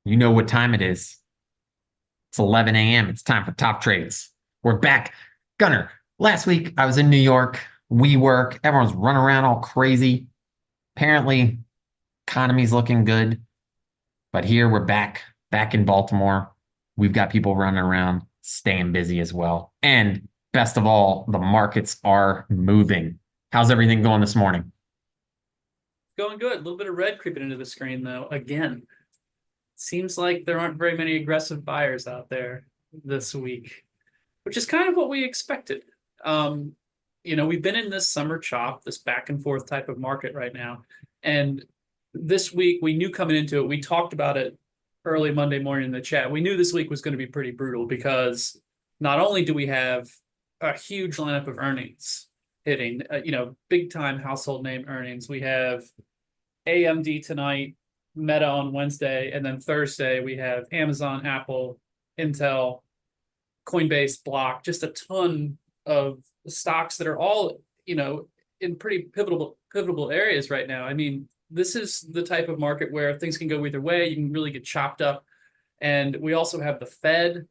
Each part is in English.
You know what time it is. It's 11 a.m. It's time for Top Trades. We're back. Gunner, last week I was in New York. We work. Everyone's running around all crazy. Apparently, economy's looking good. But here we're back in Baltimore. We've got people running around, staying busy as well. And best of all, the markets are moving. How's everything going this morning? Going good. A little bit of red creeping into the screen, though. Again, seems like there aren't very many aggressive buyers out there this week, which is kind of what we expected. Um, we've been in this summer chop, this back and forth type of market right now. And this week, we knew coming into it, we talked about it early Monday morning in the chat. We knew this week was going to be pretty brutal because not only do we have a huge lineup of earnings hitting, big time household name earnings, we have AMD tonight, Meta on Wednesday, and then Thursday we have Amazon, Apple, Intel, Coinbase, Block, just a ton of stocks that are all, in pretty pivotal areas right now. I mean, this is the type of market where things can go either way. You can really get chopped up. And we also have the Fed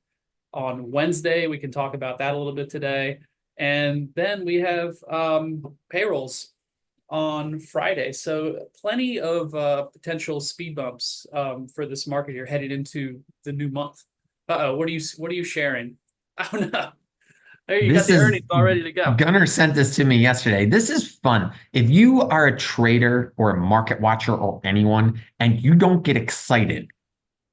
on Wednesday. We can talk about that a little bit today. And then we have payrolls on Friday. So plenty of potential speed bumps for this market here headed into the new month. Uh-oh, what are you sharing? Oh no. There you got This the is earnings all ready to go. Gunner sent this to me yesterday. This is fun. If you are a trader or a market watcher or anyone and you don't get excited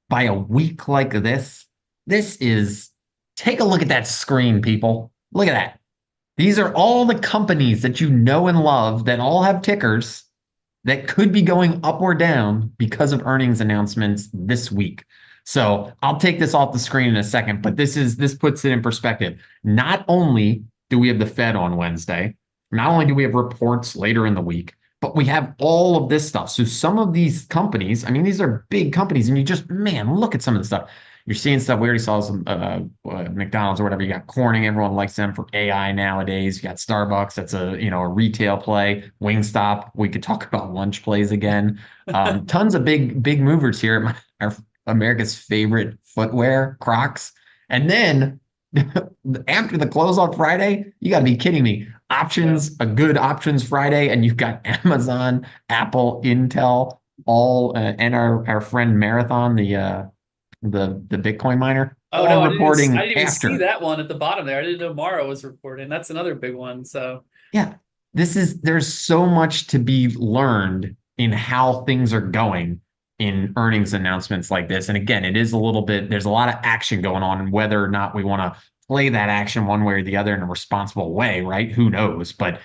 by a week like this is take a look at that screen, people. Look at that. These are all the companies that you know and love that all have tickers that could be going up or down because of earnings announcements this week. So I'll take this off the screen in a second, but this puts it in perspective. Not only do we have the Fed on Wednesday, not only do we have reports later in the week, but we have all of this stuff. So some of these companies, I mean, these are big companies, and you just, man, look at some of the stuff. You're seeing stuff. We already saw some McDonald's or whatever. You got Corning. Everyone likes them for AI nowadays. You got Starbucks. That's a retail play. Wingstop. We could talk about lunch plays again. Tons of big movers here. Our America's favorite footwear, Crocs. And then after the close on Friday, you got to be kidding me. Yeah. Options, a good options Friday, and you've got Amazon, Apple, Intel, all, and our friend Marathon, the Bitcoin miner, Oh no, all I reporting didn't even see after. that one at the bottom there. I didn't know Mara was reporting. That's another big one. So Yeah, there's so much to be learned in how things are going in earnings announcements like this. And again, it is a little bit, there's a lot of action going on, and whether or not we want to play that action one way or the other in a responsible way, right? Who knows? But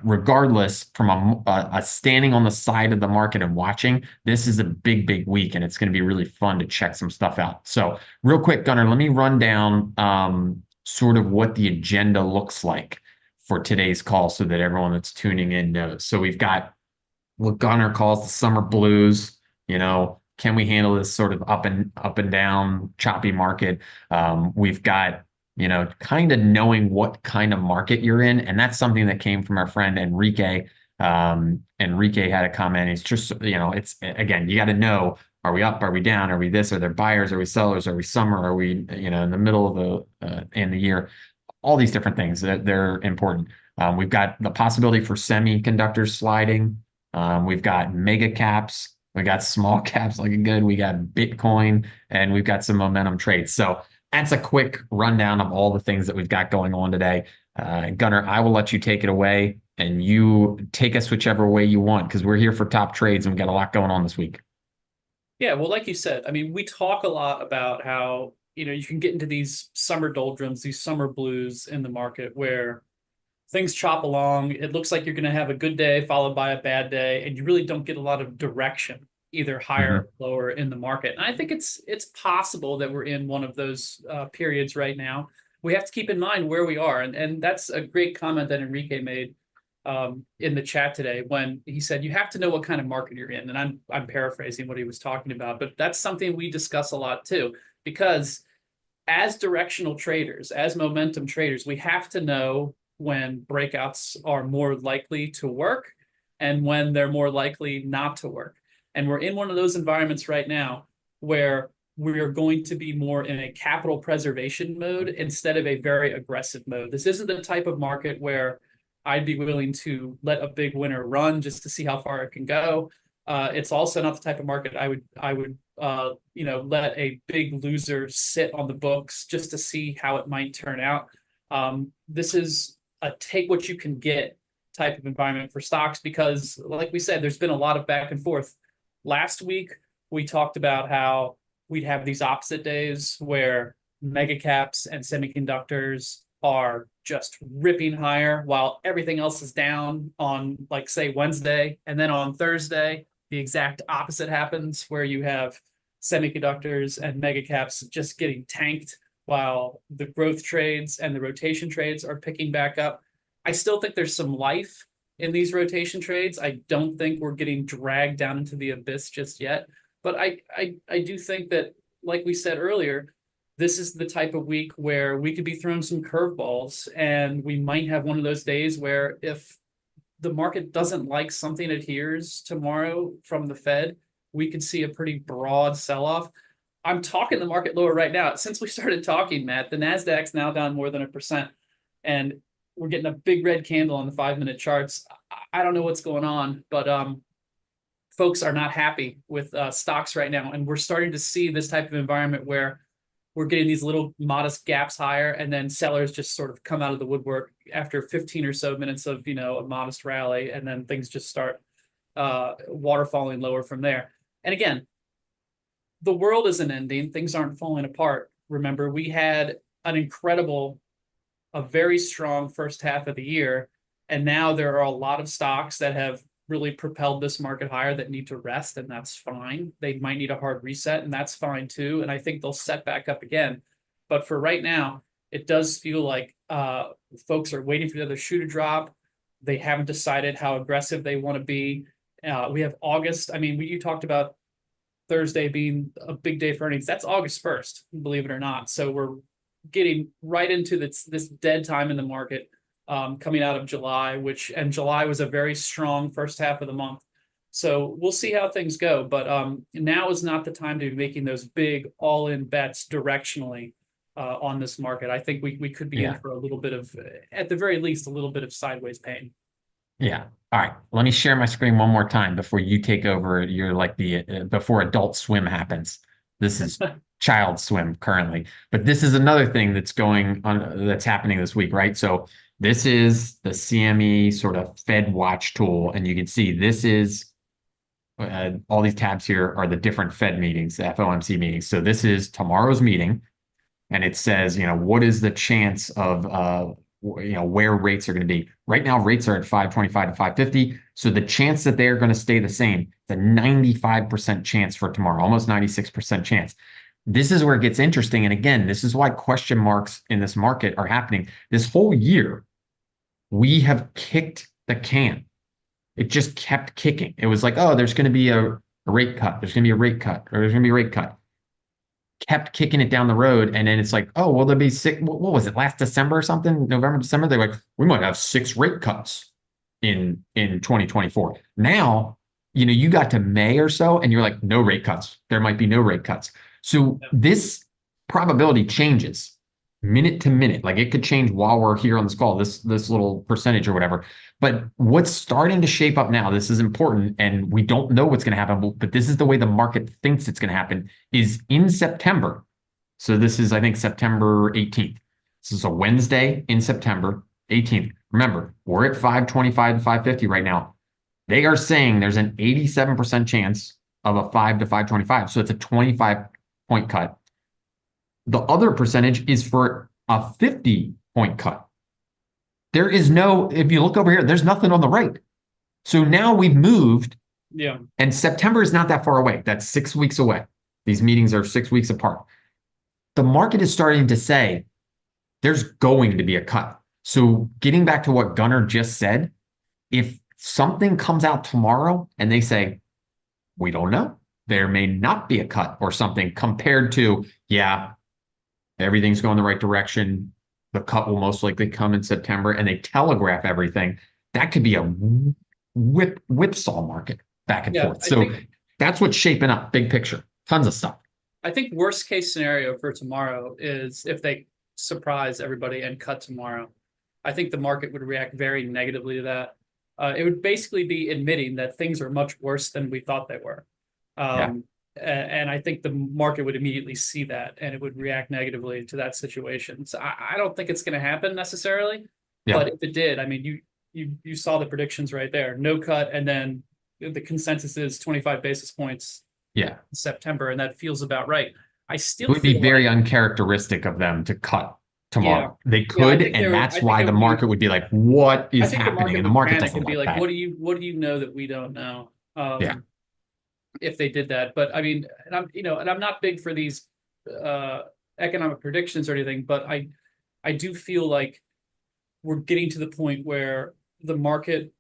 regardless, from a standing on the side of the market and watching, this is a big week, and it's going to be really fun to check some stuff out. So, real quick, Gunnar, let me run down sort of what the agenda looks like for today's call so that everyone that's tuning in knows. So we've got what Gunnar calls the summer blues. Can we handle this sort of up and down choppy market? We've got kind of knowing what kind of market you're in, and that's something that came from our friend Enrique. Enrique had a comment. He's just it's again, you got to know. Are we up? Are we down? Are we this? Are there buyers? Are we sellers? Are we summer? Are we in the middle of the year? All these different things that they're important. We've got the possibility for semiconductors sliding. We've got mega caps. We got small caps looking good. We got Bitcoin, and we've got some momentum trades. So that's a quick rundown of all the things that we've got going on today. Gunnar, I will let you take it away, and you take us whichever way you want because we're here for top trades, and we've got a lot going on this week. yeah, well, like you said, I mean, we talk a lot about how, you can get into these summer doldrums, these summer blues in the market where things chop along. It looks like you're going to have a good day followed by a bad day, and you really don't get a lot of direction, either higher Mhm. or lower in the market. And I think it's possible that we're in one of those periods right now. We have to keep in mind where we are, and that's a great comment that Enrique made in the chat today when he said you have to know what kind of market you're in. And I'm paraphrasing what he was talking about, but that's something we discuss a lot too, because as directional traders, as momentum traders, we have to know when breakouts are more likely to work and when they're more likely not to work. And we're in one of those environments right now. where we're going to be more in a capital preservation mode instead of a very aggressive mode. This isn't the type of market where I'd be willing to let a big winner run just to see how far it can go. It's also not the type of market I would let a big loser sit on the books just to see how it might turn out. This is a take what you can get type of environment for stocks because, like we said, there's been a lot of back and forth. Last week, we talked about how we'd have these opposite days where mega caps and semiconductors are just ripping higher while everything else is down on, like, say, Wednesday. And then on Thursday, the exact opposite happens where you have semiconductors and mega caps just getting tanked while the growth trades and the rotation trades are picking back up. I still think there's some life in these rotation trades. I don't think we're getting dragged down into the abyss just yet. But I do think that, like we said earlier, this is the type of week where we could be throwing some curveballs, and we might have one of those days where if the market doesn't like something adheres tomorrow from the Fed, we could see a pretty broad sell-off. I'm talking the market lower right now. Since we started talking, Matt, the Nasdaq's now down more than 1%, and we're getting a big red candle on the 5-minute charts. I don't know what's going on, but folks are not happy with stocks right now, and we're starting to see this type of environment where we're getting these little modest gaps higher, and then sellers just sort of come out of the woodwork after 15 or so minutes of a modest rally, and then things just start waterfalling lower from there. And again, the world isn't ending; things aren't falling apart. Remember, we had a very strong first half of the year, and now there are a lot of stocks that have really propelled this market higher that need to rest, and that's fine. They might need a hard reset, and that's fine too. And I think they'll set back up again. But for right now, it does feel like folks are waiting for the other shoe to drop. They haven't decided how aggressive they want to be. We have August. I mean, you talked about Thursday being a big day for earnings. That's August 1st, believe it or not. So we're getting right into this dead time in the market. Coming out of July, and July was a very strong first half of the month. So we'll see how things go. But now is not the time to be making those big all-in bets directionally on this market. I think we could be in for a little bit of, at the very least, a little bit of sideways pain. Yeah. All right. Let me share my screen one more time before you take over. You're like before Adult Swim happens. This is Child Swim currently. But this is another thing that's going on, that's happening this week, right? So this is the CME sort of Fed watch tool. And you can see this is all these tabs here are the different Fed meetings, the FOMC meetings. So this is tomorrow's meeting. And it says, what is the chance of, where rates are going to be. Right now, rates are at 525 to 550. So the chance that they're going to stay the same, the 95% chance for tomorrow, almost 96% chance. This is where it gets interesting. And again, this is why question marks in this market are happening. This whole year, we have kicked the can. It just kept kicking. It was like, oh, there's going to be a rate cut. There's going to be a rate cut, or there's going to be a rate cut. Kept kicking it down the road. And then it's like, oh, well, there'll be six. What was it, last December or something? November, December? They're like, we might have 6 rate cuts in 2024. Now, you got to May or so, and you're like, no rate cuts. There might be no rate cuts. So this probability changes minute to minute. Like it could change while we're here on this call, this little percentage or whatever. But what's starting to shape up now, this is important, and we don't know what's going to happen, but this is the way the market thinks it's going to happen, is in September. So this is, I think, September 18th. This is a Wednesday in September 18th. Remember, we're at 525 to 550 right now. They are saying there's an 87% chance of a 5 to 525. So it's a 25-point cut. The other percentage is for a 50-point cut. There is no, if you look over here, there's nothing on the right. So now we've moved. Yeah. And September is not that far away. That's 6 weeks away. These meetings are 6 weeks apart. The market is starting to say there's going to be a cut. So getting back to what Gunnar just said, if something comes out tomorrow and they say, we don't know, there may not be a cut or something, compared to, yeah, everything's going the right direction, the cut will most likely come in September, and they telegraph everything, that could be a whipsaw market back and forth. So that's what's shaping up, big picture, tons of stuff. I think worst case scenario for tomorrow is if they surprise everybody and cut tomorrow. I think the market would react very negatively to that. It would basically be admitting that things are much worse than we thought they were. Yeah. And I think the market would immediately see that and it would react negatively to that situation. So I don't think it's going to happen necessarily, but Yeah. if it did, I mean, you saw the predictions right there, no cut, and then the consensus is 25 basis points Yeah. in September, and that feels about right. I It still would be feel very like, uncharacteristic of them to cut yeah, tomorrow. They yeah, could, and I that's think why it the would be. market would be like, what I is think the happening? market And the would market panic doesn't and be like like, that. what do you know that we don't know? Yeah. If they did that. But I mean, and I'm not big for these uh, economic predictions or anything, but I do feel like we're getting to the point where the market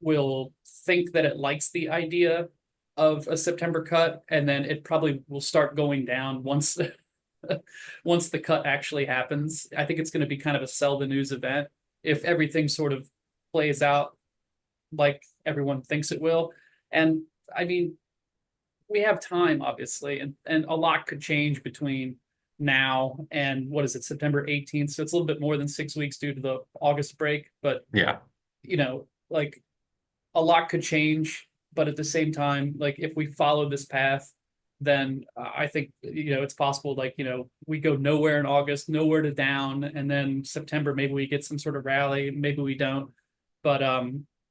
will think that it likes the idea of a September cut, and then it probably will start going down once once the cut actually happens. I think it's going to be kind of a sell the news event if everything sort of plays out like everyone thinks it will. And I mean, we have time, obviously, and a lot could change between now and what is it, September 18th. So it's a little bit more than 6 weeks due to the August break. But, Yeah. like a lot could change. But at the same time, like if we follow this path, then I think, it's possible, like, we go nowhere in August, nowhere to down. And then September, maybe we get some sort of rally, maybe we don't. But,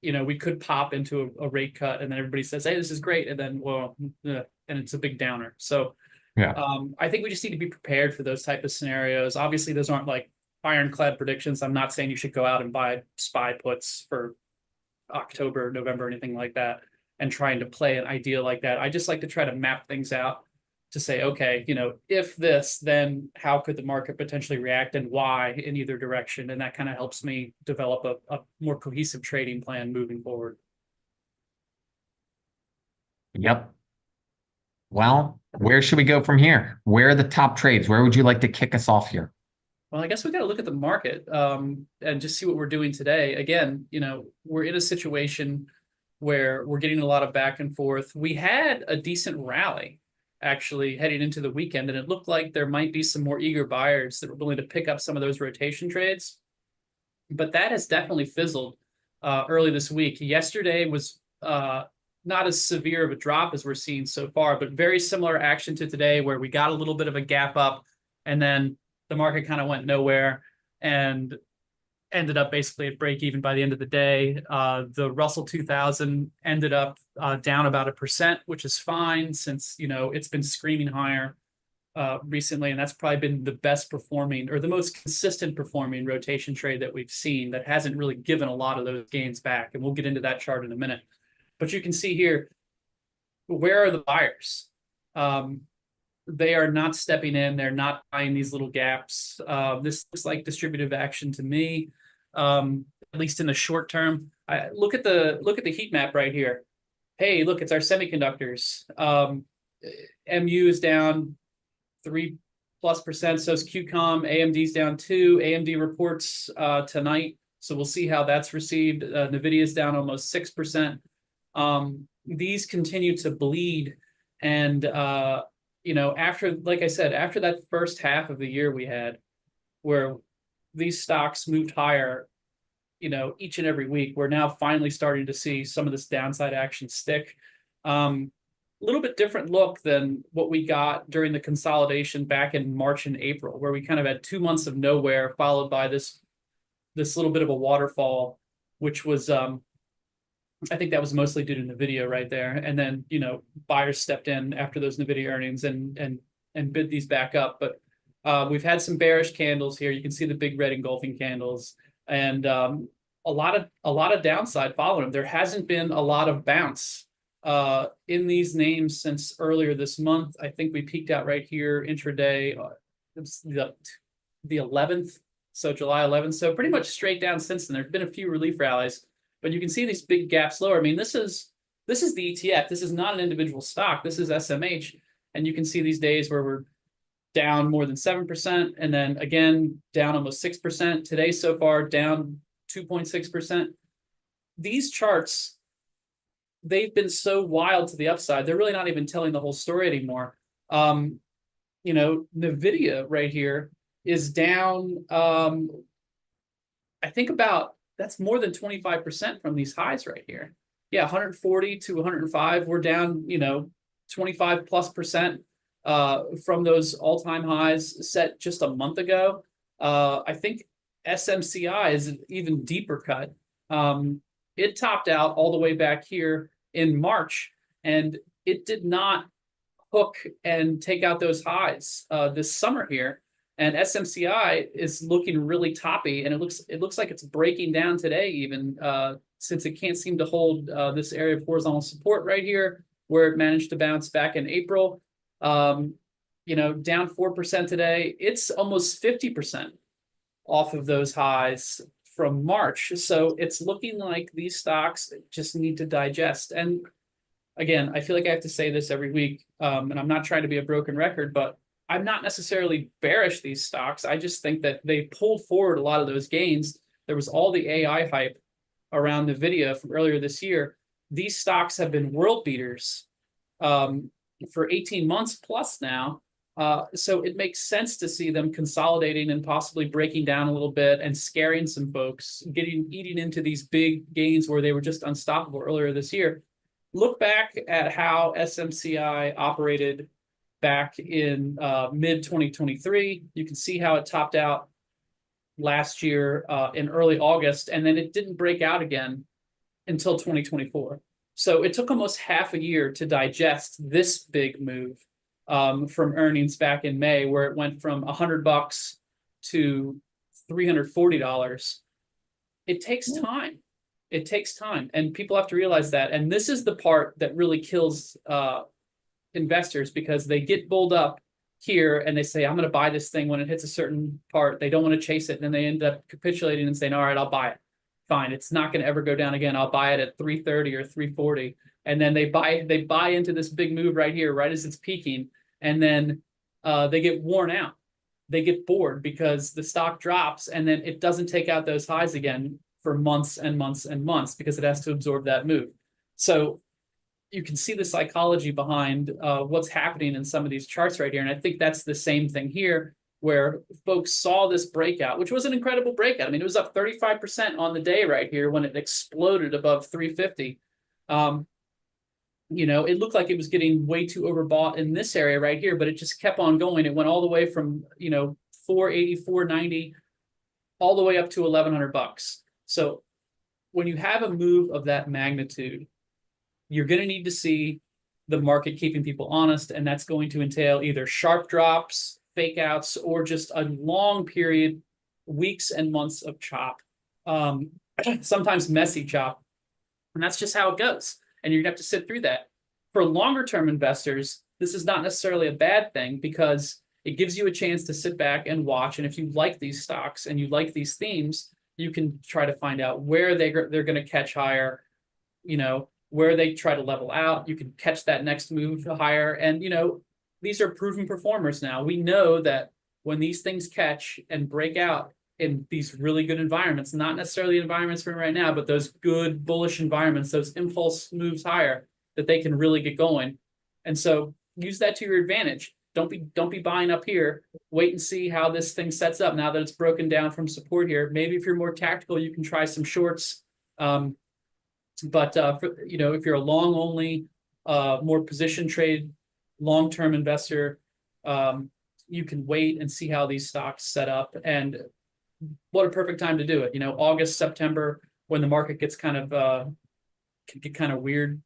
we could pop into a rate cut and then everybody says, hey, this is great. And then, well, and it's a big downer. So Yeah. I think we just need to be prepared for those type of scenarios. Obviously, those aren't like ironclad predictions. I'm not saying you should go out and buy SPY puts for October, November, anything like that, and trying to play an idea like that. I just like to try to map things out to say, okay, if this, then how could the market potentially react and why in either direction? And that kind of helps me develop a more cohesive trading plan moving forward. Yep. Well, where should we go from here? Where are the top trades? Where would you like to kick us off here? Well, I guess we got to look at the market and just see what we're doing today. Again, we're in a situation where we're getting a lot of back and forth. We had a decent rally actually heading into the weekend, and it looked like there might be some more eager buyers that were willing to pick up some of those rotation trades. But that has definitely fizzled early this week. Yesterday was not as severe of a drop as we're seeing so far, but very similar action to today, where we got a little bit of a gap up and then the market kind of went nowhere and ended up basically at break even by the end of the day. The Russell 2000 ended up down about 1%, which is fine since it's been screaming higher recently, and that's probably been the best performing or the most consistent performing rotation trade that we've seen that hasn't really given a lot of those gains back. And we'll get into that chart in a minute. But you can see here, where are the buyers? They are not stepping in. They're not buying these little gaps. This looks like distributive action to me, at least in the short term. Look at the heat map right here. Hey, look, it's our semiconductors. MU is down 3+%. So is QCOM. AMD's down 2. AMD reports tonight, so we'll see how that's received. Nvidia's down almost 6%. These continue to bleed, and after, like I said, after that first half of the year we had, where these stocks moved higher, each and every week, we're now finally starting to see some of this downside action stick. A little bit different look than what we got during the consolidation back in March and April, where we kind of had 2 months of nowhere, followed by this little bit of a waterfall, which was I think that was mostly due to Nvidia right there. And then, buyers stepped in after those Nvidia earnings and bid these back up. But we've had some bearish candles here. You can see the big red engulfing candles, and a lot of downside following them. There hasn't been a lot of bounce in these names since earlier this month. I think we peaked out right here intraday. It's the 11th, so July 11th. So pretty much straight down since then. There's been a few relief rallies, but you can see these big gaps lower. I mean, this is the ETF. This is not an individual stock. This is SMH, and you can see these days where we're down more than 7%, and then again down almost 6%. Today so far down 2.6%. These charts, they've been so wild to the upside. They're really not even telling the whole story anymore. NVIDIA right here is down, I think about that's more than 25% from these highs right here. Yeah, 140 to 105. We're down, 25 plus percent from those all-time highs set just a month ago. I think SMCI is an even deeper cut. It topped out all the way back here in March, and it did not hook and take out those highs this summer here. And SMCI is looking really toppy, and it looks like it's breaking down today, even since it can't seem to hold this area of horizontal support right here, where it managed to bounce back in April. Down 4% today. It's almost 50% off of those highs from March. So it's looking like these stocks just need to digest. And again, I feel like I have to say this every week, and I'm not trying to be a broken record, but I'm not necessarily bearish these stocks. I just think that they pulled forward a lot of those gains. There was all the AI hype around NVIDIA from earlier this year. These stocks have been world beaters for 18 months plus now. So it makes sense to see them consolidating and possibly breaking down a little bit and scaring some folks, eating into these big gains where they were just unstoppable earlier this year. Look back at how SMCI operated back in mid 2023. You can see how it topped out last year in early August, and then it didn't break out again until 2024. So it took almost half a year to digest this big move from earnings back in May, where it went from $100 to $340. It takes time. It takes time, and people have to realize that. And this is the part that really kills investors, because they get bulled up here and they say, I'm going to buy this thing when it hits a certain part. They don't want to chase it, and then they end up capitulating and saying, all right, I'll buy it. Fine, it's not going to ever go down again. I'll buy it at 330 or 340. And then they buy into this big move right here, right as it's peaking, and then they get worn out. They get bored because the stock drops, and then it doesn't take out those highs again for months and months and months because it has to absorb that move. So you can see the psychology behind what's happening in some of these charts right here. And I think that's the same thing here, where folks saw this breakout, which was an incredible breakout. I mean, it was up 35% on the day right here when it exploded above 350. It looked like it was getting way too overbought in this area right here, but it just kept on going. It went all the way from, 480, 490, all the way up to $1,100. So when you have a move of that magnitude, you're going to need to see the market keeping people honest, and that's going to entail either sharp drops, fake outs, or just a long period, weeks and months of chop, sometimes messy chop. And that's just how it goes. And you're going to have to sit through that. For longer term investors, this is not necessarily a bad thing, because it gives you a chance to sit back and watch. And if you like these stocks and you like these themes, you can try to find out where they're going to catch higher, where they try to level out. You can catch that next move higher. And, these are proven performers now. We know that when these things catch and break out in these really good environments, not necessarily environments we're in right now, but those good bullish environments, those impulse moves higher, that they can really get going. And so use that to your advantage. Don't be buying up here. Wait and see how this thing sets up now that it's broken down from support here. Maybe if you're more tactical, you can try some shorts. But if you're a long only, more position trade, long-term investor, you can wait and see how these stocks set up. And what a perfect time to do it. August, September, when the market gets kind of can get kind of weird.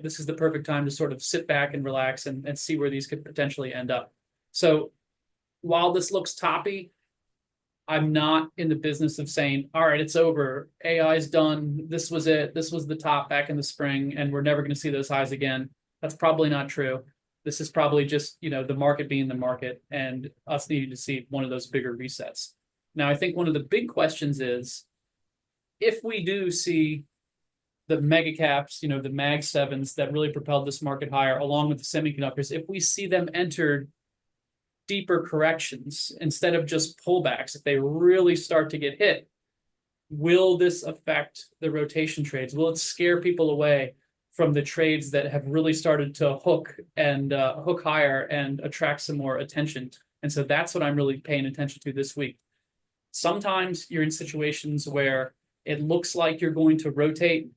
This is the perfect time to sort of sit back and relax and see where these could potentially end up. So while this looks toppy, I'm not in the business of saying, all right, it's over. AI's done. This was it. This was the top back in the spring, and we're never going to see those highs again. That's probably not true. This is probably just, the market being the market and us needing to see one of those bigger resets. Now, I think one of the big questions is, if we do see the mega caps, the Mag 7s that really propelled this market higher, along with the semiconductors, if we see them enter deeper corrections instead of just pullbacks, if they really start to get hit, will this affect the rotation trades? Will it scare people away from the trades that have really started to hook higher and attract some more attention. And so that's what I'm really paying attention to this week. Sometimes you're in situations where it looks like you're going to rotate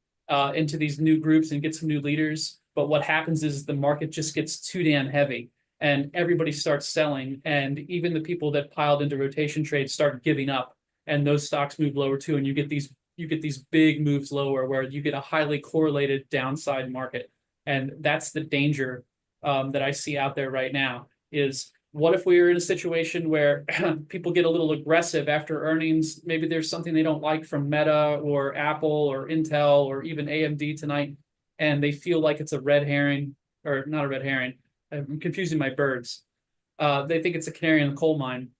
into these new groups and get some new leaders. But what happens is the market just gets too damn heavy and everybody starts selling. And even the people that piled into rotation trades start giving up, and those stocks move lower too. And you get these big moves lower where you get a highly correlated downside market. And that's the danger that I see out there right now is what if we are in a situation where people get a little aggressive after earnings? Maybe there's something they don't like from Meta or Apple or Intel or even AMD tonight, and they feel like it's a red herring, or not a red herring. I'm confusing my birds. They think it's a canary in the coal mine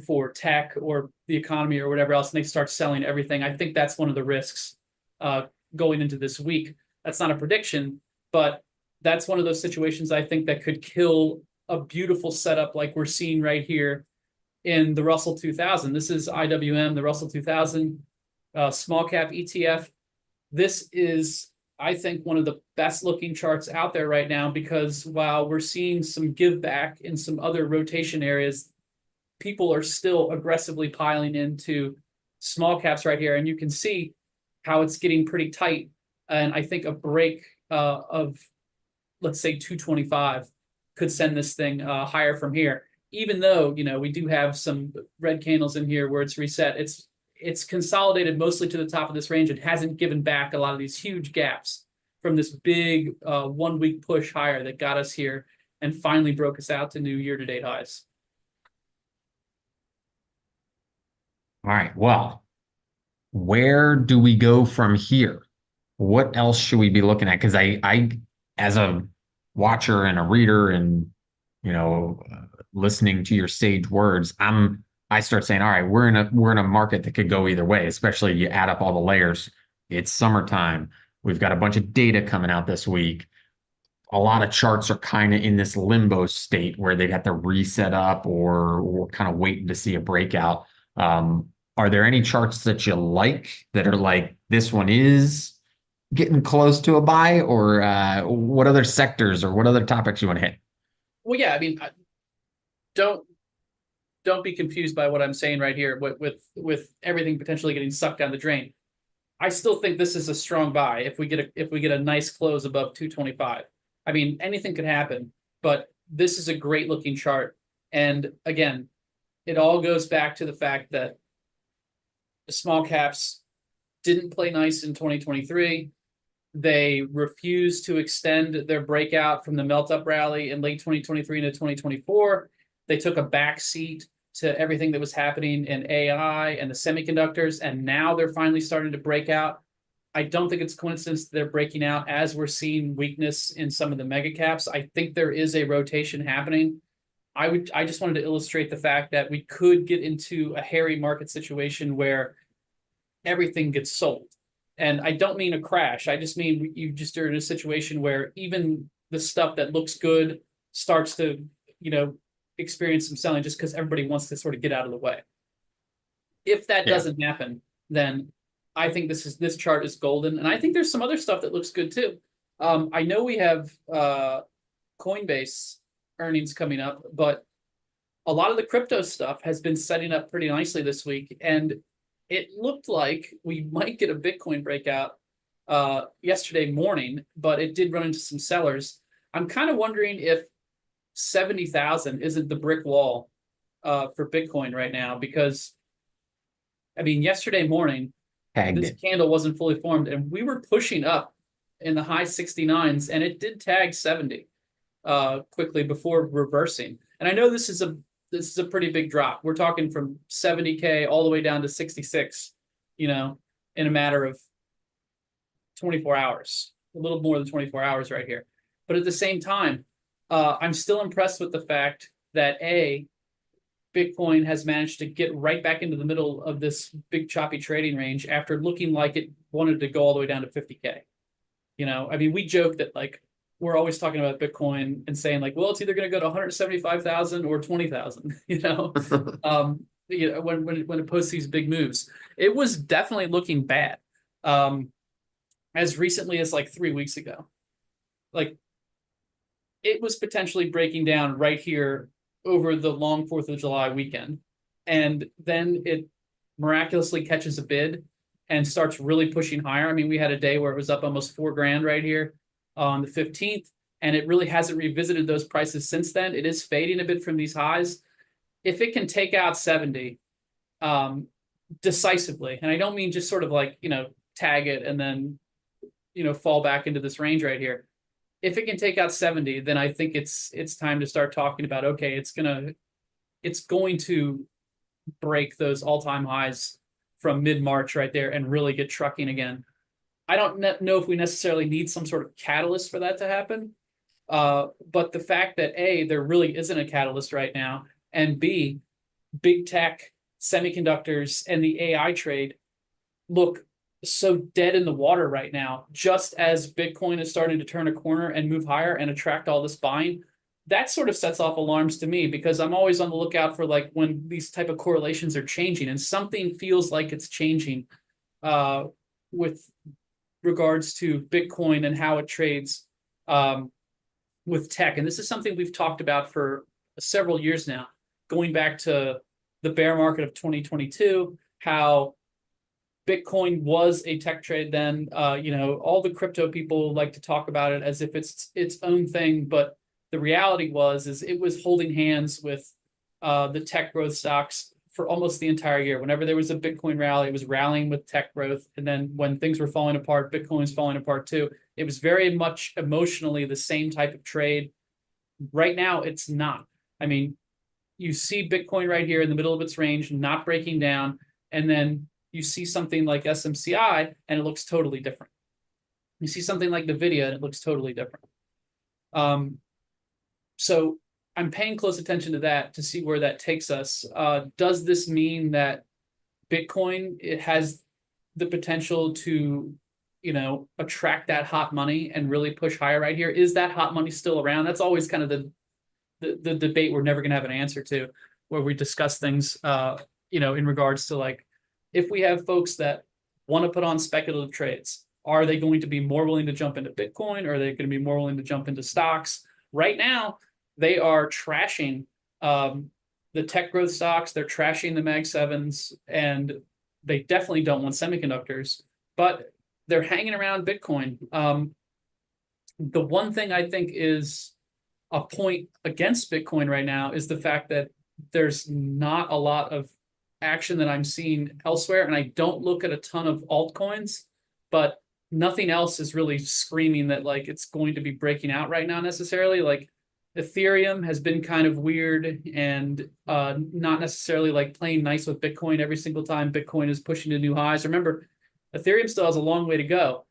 for tech or the economy or whatever else, and they start selling everything. I think that's one of the risks going into this week. That's not a prediction, but that's one of those situations I think that could kill a beautiful setup like we're seeing right here in the Russell 2000. This is IWM, the Russell 2000 small cap ETF. This is, I think, one of the best looking charts out there right now, because while we're seeing some give back in some other rotation areas, people are still aggressively piling into small caps right here. And you can see how it's getting pretty tight. And I think a break of, let's say, 225 could send this thing higher from here. Even though, we do have some red candles in here where it's reset, it's consolidated mostly to the top of this range and hasn't given back a lot of these huge gaps from this big 1 week push higher that got us here and finally broke us out to new year-to-date highs. All right. Well, where do we go from here? What else should we be looking at? Because as a watcher and a reader and listening to your sage words, I start saying, all right, we're in a market that could go either way, especially you add up all the layers. It's summertime. We've got a bunch of data coming out this week. A lot of charts are kind of in this limbo state where they'd have to reset up or kind of waiting to see a breakout. Are there any charts that you like that are like this one is getting close to a buy, or what other sectors or what other topics you want to hit? Well, yeah, I mean, don't be confused by what I'm saying right here with everything potentially getting sucked down the drain. I still think this is a strong buy if we get a nice close above 225. I mean, anything could happen, but this is a great looking chart. And again, it all goes back to the fact that the small caps didn't play nice in 2023. They refused to extend their breakout from the melt up rally in late 2023 into 2024. They took a back seat to everything that was happening in AI and the semiconductors, and now they're finally starting to break out. I don't think it's coincidence that they're breaking out as we're seeing weakness in some of the mega caps. I think there is a rotation happening. I just wanted to illustrate the fact that we could get into a hairy market situation where everything gets sold. And I don't mean a crash. I just mean you just are in a situation where even the stuff that looks good starts to, experience some selling just because everybody wants to sort of get out of the way. If that doesn't happen, then I think this chart is golden. And I think there's some other stuff that looks good too. I know we have Coinbase earnings coming up, but a lot of the crypto stuff has been setting up pretty nicely this week. And it looked like we might get a Bitcoin breakout yesterday morning, but it did run into some sellers. I'm kind of wondering if 70,000 isn't the brick wall for Bitcoin right now, because I mean, yesterday morning, this candle wasn't fully formed and we were pushing up in the high 69s and it did tag 70 quickly before reversing. And I know this is a pretty big drop. We're talking from 70K all the way down to 66, in a matter of 24 hours, a little more than 24 hours right here. But at the same time, I'm still impressed with the fact that Bitcoin has managed to get right back into the middle of this big choppy trading range after looking like it wanted to go all the way down to 50K. I mean, we joke that like we're always talking about Bitcoin and saying like, well, it's either going to go to 175,000 or 20,000, when it posts these big moves. It was definitely looking bad. as recently as like 3 weeks ago. Like it was potentially breaking down right here over the long 4th of July weekend. And then it miraculously catches a bid and starts really pushing higher. I mean, we had a day where it was up almost 4 grand right here on the 15th, and it really hasn't revisited those prices since then. It is fading a bit from these highs. If it can take out 70 um, decisively, and I don't mean just sort of like, tag it and then, fall back into this range right here. If it can take out 70, then I think it's time to start talking about, okay, it's going to break those all-time highs from mid-March right there and really get trucking again. I don't know if we necessarily need some sort of catalyst for that to happen. But the fact that A, there really isn't a catalyst right now, and B, big tech, semiconductors, and the AI trade look so dead in the water right now, just as Bitcoin is starting to turn a corner and move higher and attract all this buying. That sort of sets off alarms to me, because I'm always on the lookout for like when these type of correlations are changing, and something feels like it's changing with regards to Bitcoin and how it trades with tech. And this is something we've talked about for several years now, going back to the bear market of 2022, how Bitcoin was a tech trade then. All the crypto people like to talk about it as if it's its own thing, but the reality is it was holding hands with the tech growth stocks for almost the entire year. Whenever there was a Bitcoin rally, it was rallying with tech growth, and then when things were falling apart, Bitcoin's falling apart too. It was very much emotionally the same type of trade. Right now, it's not. I mean, you see Bitcoin right here in the middle of its range, not breaking down, and then you see something like SMCI and it looks totally different. You see something like NVIDIA and it looks totally different. So I'm paying close attention to that to see where that takes us. Does this mean that Bitcoin, it has the potential to, attract that hot money and really push higher right here? Is that hot money still around? That's always kind of the debate we're never going to have an answer to, where we discuss things, in regards to like, if we have folks that want to put on speculative trades, are they going to be more willing to jump into Bitcoin, or are they going to be more willing to jump into stocks? Right now, they are trashing the tech growth stocks. They're trashing the Mag 7s, and they definitely don't want semiconductors, but they're hanging around Bitcoin. The one thing I think is a point against Bitcoin right now is the fact that there's not a lot of action that I'm seeing elsewhere. And I don't look at a ton of altcoins, but nothing else is really screaming that like it's going to be breaking out right now necessarily. Like Ethereum has been kind of weird and not necessarily like playing nice with Bitcoin every single time Bitcoin is pushing to new highs. Remember, Ethereum still has a long way to go.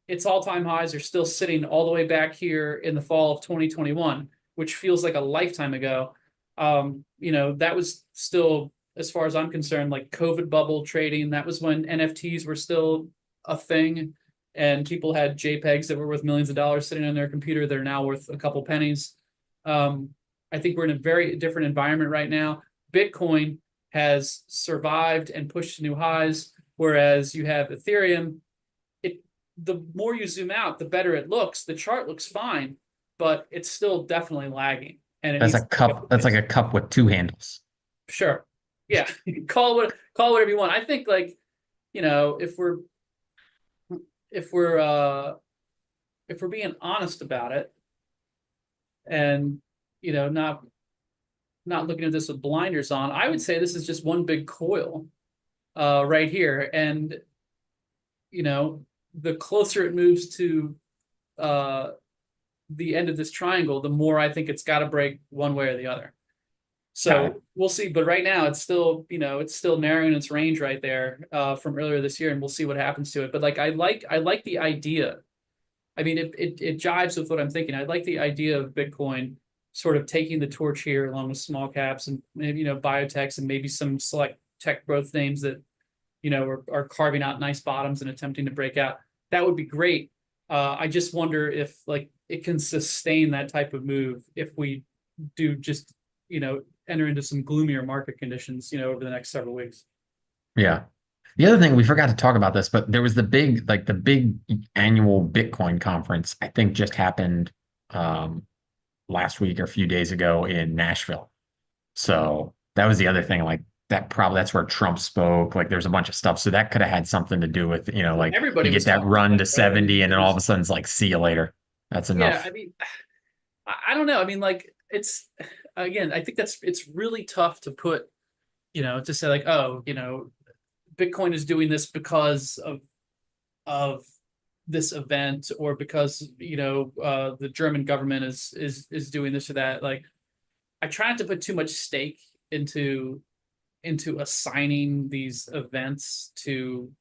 Its all-time highs are still sitting all the way back here in the fall of 2021, which feels like a lifetime ago. That was still, as far as I'm concerned, like COVID bubble trading. That was when NFTs were still a thing, and people had JPEGs that were worth millions of dollars sitting on their computer. They're now worth a couple pennies. I think we're in a very different environment right now. Bitcoin has survived and pushed to new highs, whereas you have Ethereum. The more you zoom out, the better it looks. The chart looks fine, but it's still definitely lagging. And it That's needs a to pick cup. up the That's like pace. a cup with two handles. Sure. Yeah. Call whatever you want. I think like, if if we're uh if we're being honest about it, and not looking at this with blinders on, I would say this is just one big coil right here. And the closer it moves to the end of this triangle, the more I think it's got to break one way or the other. Got it. So we'll see. But right now, it's still, it's still narrowing its range right there from earlier this year, and we'll see what happens to it. But like, I like the idea. I mean, it jives with what I'm thinking. I like the idea of Bitcoin sort of taking the torch here, along with small caps and maybe biotechs and maybe some select tech growth names that are carving out nice bottoms and attempting to break out. That would be great. I just wonder if like it can sustain that type of move if we do just enter into some gloomier market conditions over the next several weeks. Yeah. The other thing we forgot to talk about this, but there was the big annual Bitcoin conference, I think just happened um last week or a few days ago in Nashville. So that was the other thing, like that's where Trump spoke. Like there's a bunch of stuff. So that could have had something to do with, Well, like everybody you was get that talking run about to it, right? I mean, 70 and it then all of was, a sudden it's like, see you later. That's yeah, I enough. mean, I don't know. I mean, like, it's, again, I think it's really tough to put, to say like, oh, Bitcoin is doing this because of this event, or because the German government is doing this or that. Like, I try not to put too much stake into assigning these events to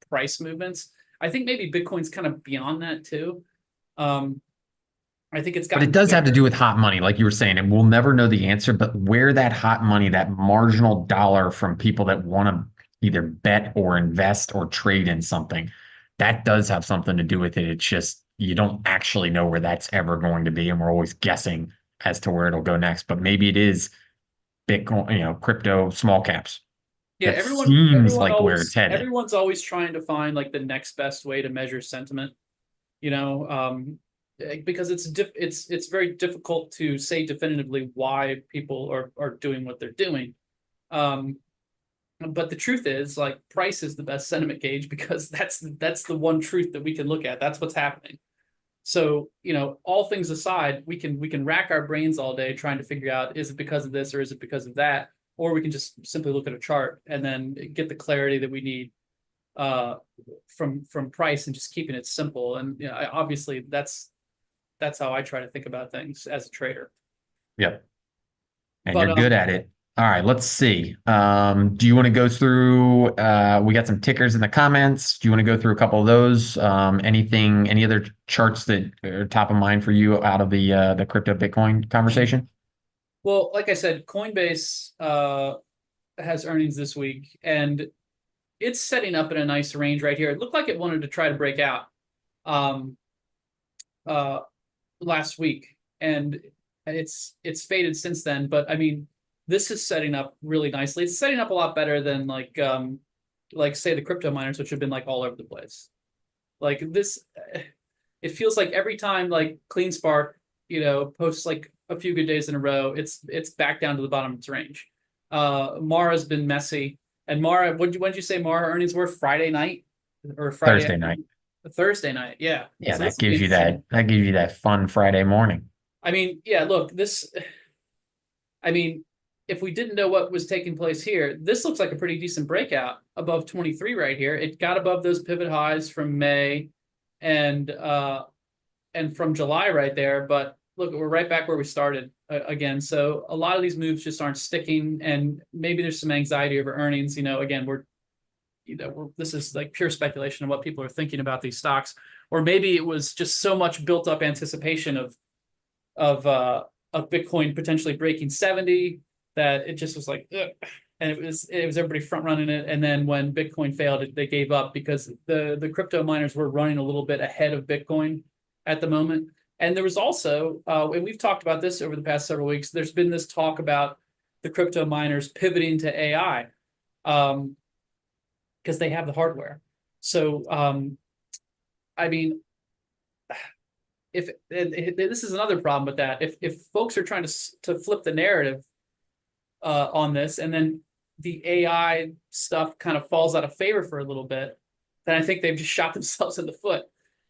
price movements. I think maybe Bitcoin's kind of beyond that too. Um, I think it's But it gotten does have to do bigger. with hot money, like you were saying, and we'll never know the answer. But where that hot money, that marginal dollar from people that want to either bet or invest or trade in something, that does have something to do with it. It's just you don't actually know where that's ever going to be, and we're always guessing as to where it'll go next. But maybe it is Bitcoin, crypto small caps. Yeah, That seems like where it's headed. everyone's always trying to find like the next best way to measure sentiment, you know, because it's very difficult to say definitively why people are doing what they're doing. Um, but the truth is, like, price is the best sentiment gauge because that's the one truth that we can look at. That's what's happening. So, all things aside, we can rack our brains all day trying to figure out, is it because of this or is it because of that? Or we can just simply look at a chart and then get the clarity that we need uh, from price, and just keeping it simple. And obviously that's how I try to think about things as a trader. Yep. And But you're good at it. All right, let's see. Do you want to go through we got some tickers in the comments. Do you want to go through a couple of those? Any other charts that are top of mind for you out of the crypto Bitcoin conversation? well, like I said, Coinbase has earnings this week, and it's setting up in a nice range right here. It looked like it wanted to try to break out um, uh, last week, and it's faded since then. But I mean, this is setting up really nicely. It's setting up a lot better than like say the crypto miners, which have been like all over the place. Like this, it feels like every time like CleanSpark, posts like a few good days in a row, it's back down to the bottom of its range. Mara's been messy, and Mara, when did you say Mara earnings were Friday night or Friday Thursday night. afternoon? Thursday night, yeah. Yeah, So this that will be gives you interesting. that fun Friday morning. I mean, yeah, look, I mean, if we didn't know what was taking place here, this looks like a pretty decent breakout above 23 right here. It got above those pivot highs from May and from July right there, but look, we're right back where we started again. So a lot of these moves just aren't sticking, and maybe there's some anxiety over earnings. Again, this is like pure speculation of what people are thinking about these stocks, or maybe it was just so much built up anticipation of uh of Bitcoin potentially breaking 70 that it just was like, ugh. And it was everybody front running it, and then when Bitcoin failed, they gave up because the crypto miners were running a little bit ahead of Bitcoin at the moment. And there was also, and we've talked about this over the past several weeks, there's been this talk about the crypto miners pivoting to AI because they have the hardware. So I mean, if this is another problem with that, if folks are trying to flip the narrative on this, and then the AI stuff kind of falls out of favor for a little bit, then I think they've just shot themselves in the foot.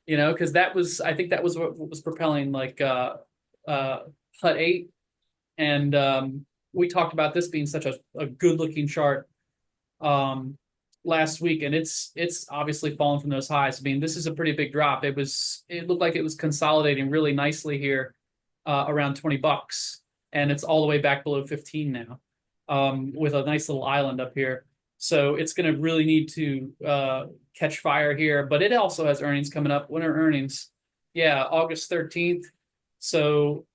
Because I think that was what was propelling like Hut 8, and we talked about this being such a good looking chart um, last week, and it's obviously fallen from those highs. I mean, this is a pretty big drop. It looked like it was consolidating really nicely here around $20, and it's all the way back below 15 now, with a nice little island up here. So it's going to really need to catch fire here. But it also has earnings coming up. When are earnings? Yeah, August 13th. So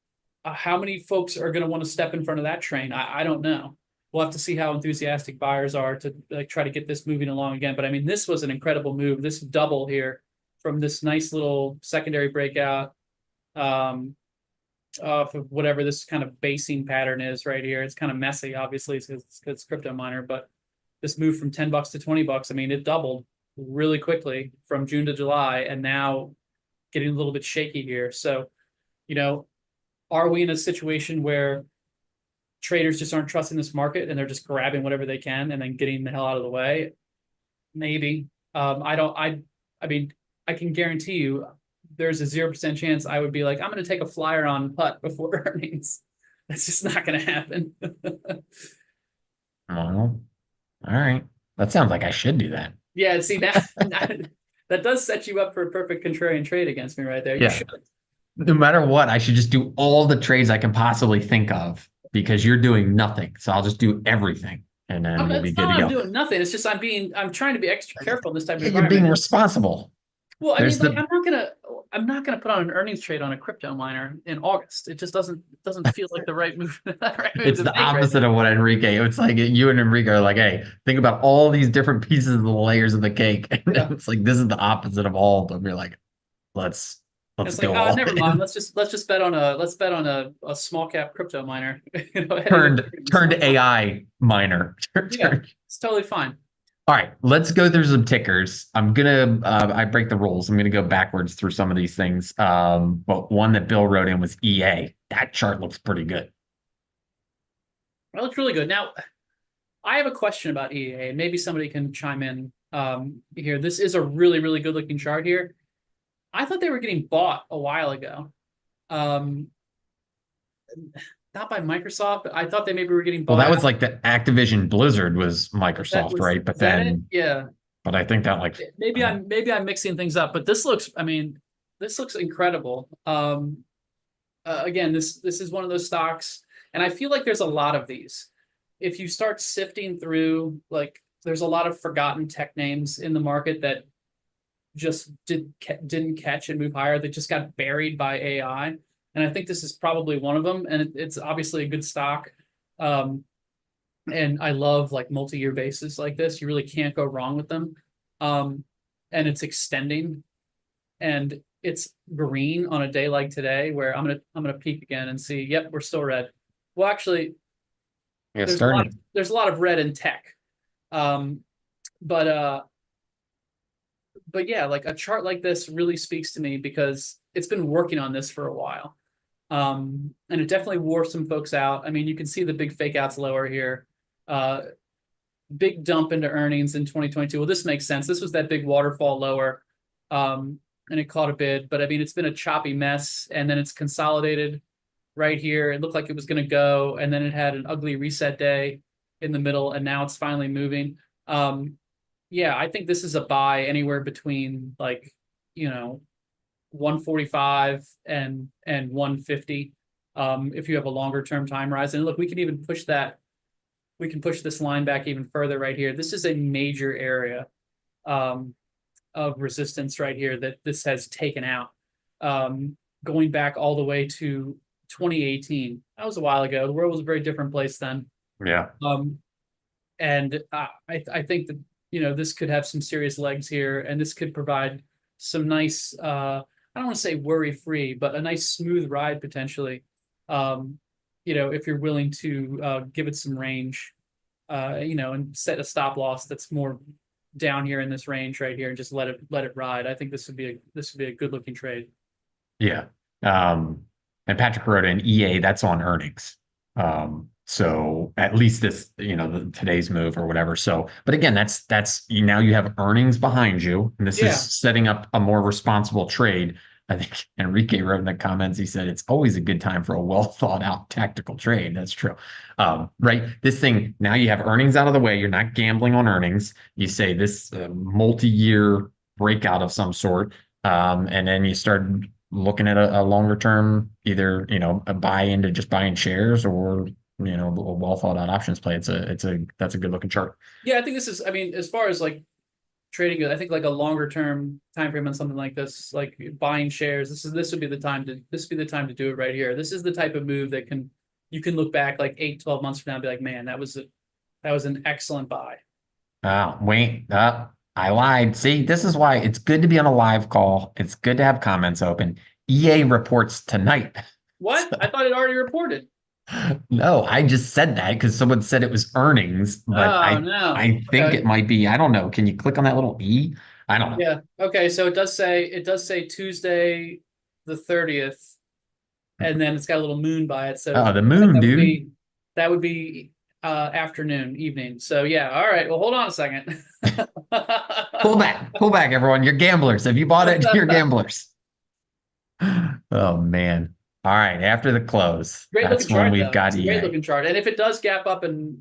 how many folks are going to want to step in front of that train? I don't know. We'll have to see how enthusiastic buyers are to like try to get this moving along again. But I mean, this was an incredible move. This double here from this nice little secondary breakout um, off of whatever this kind of basing pattern is right here. It's kind of messy, obviously, because it's crypto miner, but this move from $10 to $20. I mean, it doubled really quickly from June to July, and now getting a little bit shaky here. So, you know, are we in a situation where traders just aren't trusting this market and they're just grabbing whatever they can and then getting the hell out of the way? Maybe. I don't. I mean, I can guarantee you, there's a 0% chance I would be like, I'm going to take a flyer on putt before earnings. That's just not going to happen. Well, all right. That sounds like I should do that. Yeah, see that does set you up for a perfect contrarian trade against me right there. You Yeah. should. No matter what, I should just do all the trades I can possibly think of because you're doing nothing. So I'll just do everything and then we'll be It's good to not I'm go. doing nothing. It's just I'm trying to be extra careful in this type of Yeah, you're being environment. responsible. Well, I mean, There's like the I'm not gonna put on an earnings trade on a crypto miner in August. It just doesn't feel like the right move, the right move it's to the make right opposite now. of what Enrique. It's like you and Enrique are like, hey, think about all these different pieces of the layers of the cake. And Yeah. it's like this is the opposite of all of them. You're like, let's It's like, go all never mind. in. Let's just bet on a small cap crypto miner, heading into Turned earnings. AI miner. Yeah, it's totally fine. All right, let's go through some tickers. I break the rules. I'm gonna go backwards through some of these things. But one that Bill wrote in was EA. That chart looks pretty good. That looks really good. Now, I have a question about EA, and maybe somebody can chime in here. This is a really, really good looking chart here. I thought they were getting bought a while ago. Um, Not by Microsoft, but I thought they maybe were getting Well, bought that was out. like the Activision Blizzard was Microsoft, right? But Is that it? then, Yeah. but I think that like, Maybe I'm mixing things up, but this looks, I mean, this looks incredible. Again, this is one of those stocks, and I feel like there's a lot of these. If you start sifting through, like, there's a lot of forgotten tech names in the market that just didn't catch and move higher, that just got buried by AI. And I think this is probably one of them. And it's obviously a good stock. Um, and I love like multi-year bases like this. You really can't go wrong with them. Um, and it's extending, and it's green on a day like today, where I'm gonna peek again and see. Yep, we're still red. Well, actually, yeah, starting. there's a lot of red in tech. Um, but yeah, like a chart like this really speaks to me because it's been working on this for a while. And it definitely wore some folks out. I mean, you can see the big fake outs lower here. Big dump into earnings in 2022. Well, this makes sense. This was that big waterfall lower, and it caught a bid. But I mean, it's been a choppy mess, and then it's consolidated right here. It looked like it was going to go, and then it had an ugly reset day in the middle, and now it's finally moving. Yeah, I think this is a buy anywhere between, like, 145 and 150, if you have a longer term time horizon. And look, we can even push that. We can push this line back even further right here. This is a major area of resistance right here that this has taken out, going back all the way to 2018. That was a while ago. The world was a very different place then. Yeah. And I think that, this could have some serious legs here, and this could provide some nice, I don't want to say worry free, but a nice smooth ride potentially. If you're willing to give it some range, and set a stop loss that's more down here in this range right here, and just let it ride. I think this would be a good looking trade. Yeah. And Patrick wrote in EA, that's on earnings. So at least this, today's move or whatever. So, but again, that's now you have earnings behind you, and this is Yeah. setting up a more responsible trade. I think Enrique wrote in the comments, he said it's always a good time for a well thought out tactical trade. That's true. Right. This thing, now you have earnings out of the way. You're not gambling on earnings. You say this multi-year breakout of some sort. And then you start looking at a longer term, either, a buy into just buying shares or, a well thought out options play. That's a good looking chart. Yeah, I think this is, I mean, as far as like trading, I think like a longer term time frame on something like this, like buying shares, this would be the time to do it right here. This is the type of move that you can look back like 8-12 months from now and be like, man, that was an excellent buy. Wait, I lied. See, this is why it's good to be on a live call. It's good to have comments open. EA reports tonight. What? I thought it already reported. No, I just said that because someone said it was earnings, but Oh I no. I think Okay. it might be. I don't know. Can you click on that little E? I don't know. Yeah. Okay. So it does say Tuesday the 30th, and then it's got a little moon by it. So Oh, the that, moon, dude. that would be afternoon, evening. So yeah. All right. Well, hold on a second. Pull back, everyone. You're gamblers. If you bought it, you're gamblers. Oh man. All right. After the close, Great looking that's when chart we've though. got It's a great EA. looking chart. And if it does gap up and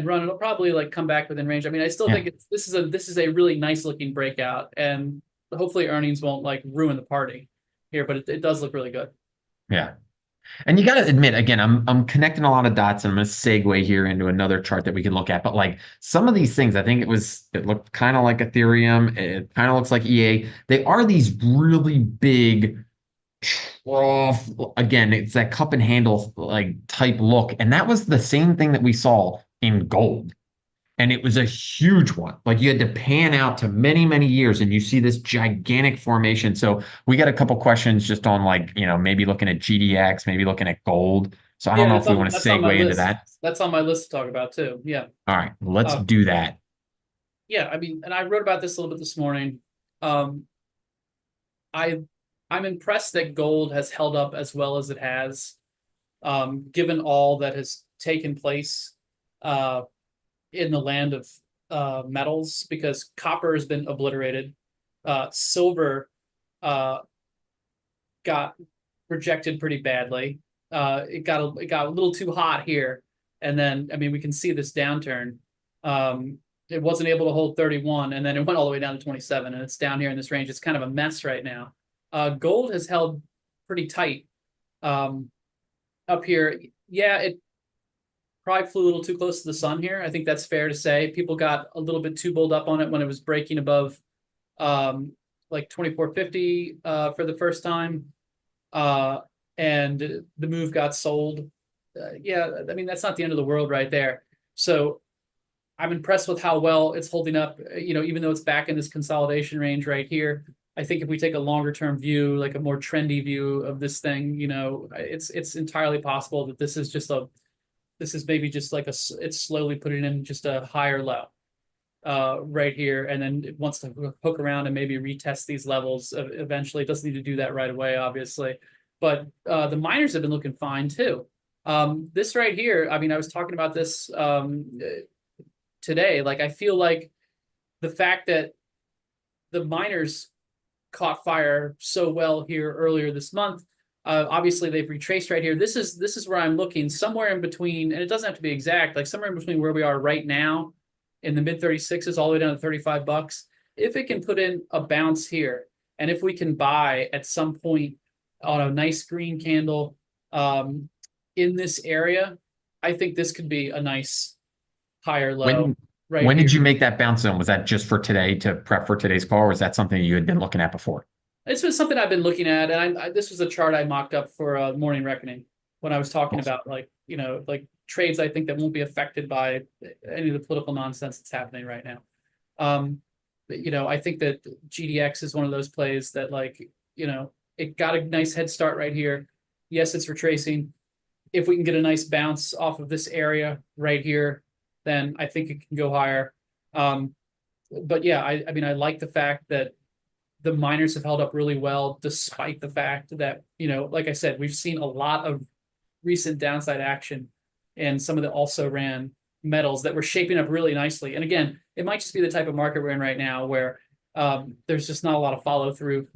run, it'll probably like come back within range. I mean, I still Yeah. think this is a really nice looking breakout, and hopefully earnings won't like ruin the party here, but it does look really good. Yeah. And you got to admit, again, I'm connecting a lot of dots, and I'm going to segue here into another chart that we can look at. But like some of these things, I think it looked kind of like Ethereum. It kind of looks like EA. They are these really big trough. Again, it's that cup and handle like type look, and that was the same thing that we saw in gold. And it was a huge one. Like you had to pan out to many, many years, and you see this gigantic formation. So we got a couple questions just on like, maybe looking at GDX, maybe looking at gold. So I don't Yeah, know if we want to that's on my segue into list. that. That's on my list to talk about too. Yeah. All right, let's Uh, do that. yeah, I mean, and I wrote about this a little bit this morning. Um, I I'm impressed that gold has held up as well as it has, given all that has taken place uh, in the land of metals, because copper has been obliterated. Silver uh, got rejected pretty badly. It got a little too hot here, and then I mean we can see this downturn. It wasn't able to hold 31, and then it went all the way down to 27, and it's down here in this range. It's kind of a mess right now. Gold has held pretty tight um, up here. Yeah, it probably flew a little too close to the sun here. I think that's fair to say. People got a little bit too bulled up on it when it was breaking above um, like 2450 for the first time. Uh, and the move got sold. Yeah, I mean, that's not the end of the world right there. So I'm impressed with how well it's holding up, even though it's back in this consolidation range right here. I think if we take a longer term view, like a more trendy view of this thing, it's entirely possible that this is maybe just like it's slowly putting in just a higher low right here, and then it wants to hook around and maybe retest these levels eventually. It doesn't need to do that right away, obviously, but the miners have been looking fine too. This right here, I mean, I was talking about this today. Like, I feel like the fact that the miners caught fire so well here earlier this month. Obviously, they've retraced right here. This is where I'm looking, somewhere in between, and it doesn't have to be exact, like somewhere in between where we are right now in the mid 36s all the way down to 35 bucks. If it can put in a bounce here, and if we can buy at some point on a nice green candle in this area, I think this could be a nice higher low When right when here. did you make that bounce zone? Was that just for today to prep for today's call, or was that something you had been looking at before? It's been something I've been looking at, and this was a chart I mocked up for Morning Reckoning when I was talking Awesome. about like trades I think that won't be affected by any of the political nonsense that's happening right now. I think that GDX is one of those plays that it got a nice head start right here. Yes, it's retracing. If we can get a nice bounce off of this area right here, then I think it can go higher. But yeah, I mean I like the fact that the miners have held up really well, despite the fact that, like I said, we've seen a lot of recent downside action in some of the also ran metals that were shaping up really nicely. And again, it might just be the type of market we're in right now where there's just not a lot of follow through.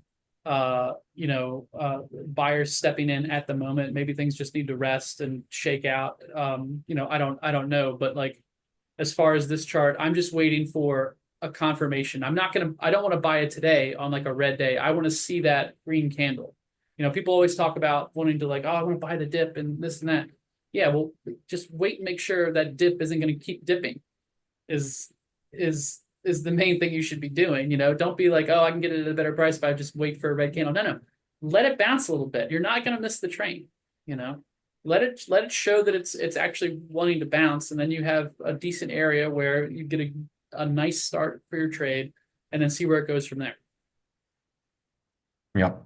Buyers stepping in at the moment. Maybe things just need to rest and shake out. I don't know, but like as far as this chart, I'm just waiting for a confirmation. I don't want to buy it today on like a red day. I want to see that green candle. People always talk about wanting to like, oh, I want to buy the dip and this and that. Yeah, well, just wait and make sure that dip isn't going to keep dipping is is the main thing you should be doing. Don't be like, oh, I can get it at a better price if I just wait for a red candle. No. Let it bounce a little bit. You're not going to miss the train, you know. Let it show that it's actually wanting to bounce, and then you have a decent area where you get a nice start for your trade, and then see where it goes from there. Yep.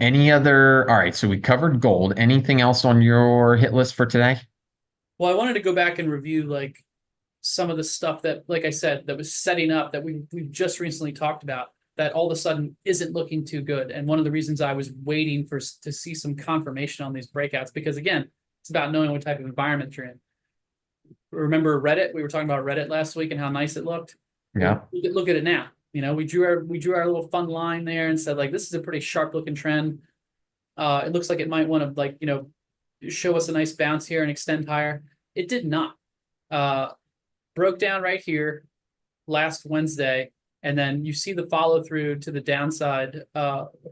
Any other? All right, so we covered gold. Anything else on your hit list for today? Well, I wanted to go back and review like some of the stuff that, like I said, that was setting up that we've just recently talked about that all of a sudden isn't looking too good. And one of the reasons I was waiting for to see some confirmation on these breakouts, because again, it's about knowing what type of environment you're in. Remember Reddit? We were talking about Reddit last week and how nice it looked. Well, Yeah. look at it now. You know, we drew our little fun line there and said like this is a pretty sharp looking trend. It looks like it might want to like show us a nice bounce here and extend higher. It did not. Uh, Broke down right here last Wednesday, and then you see the follow through to the downside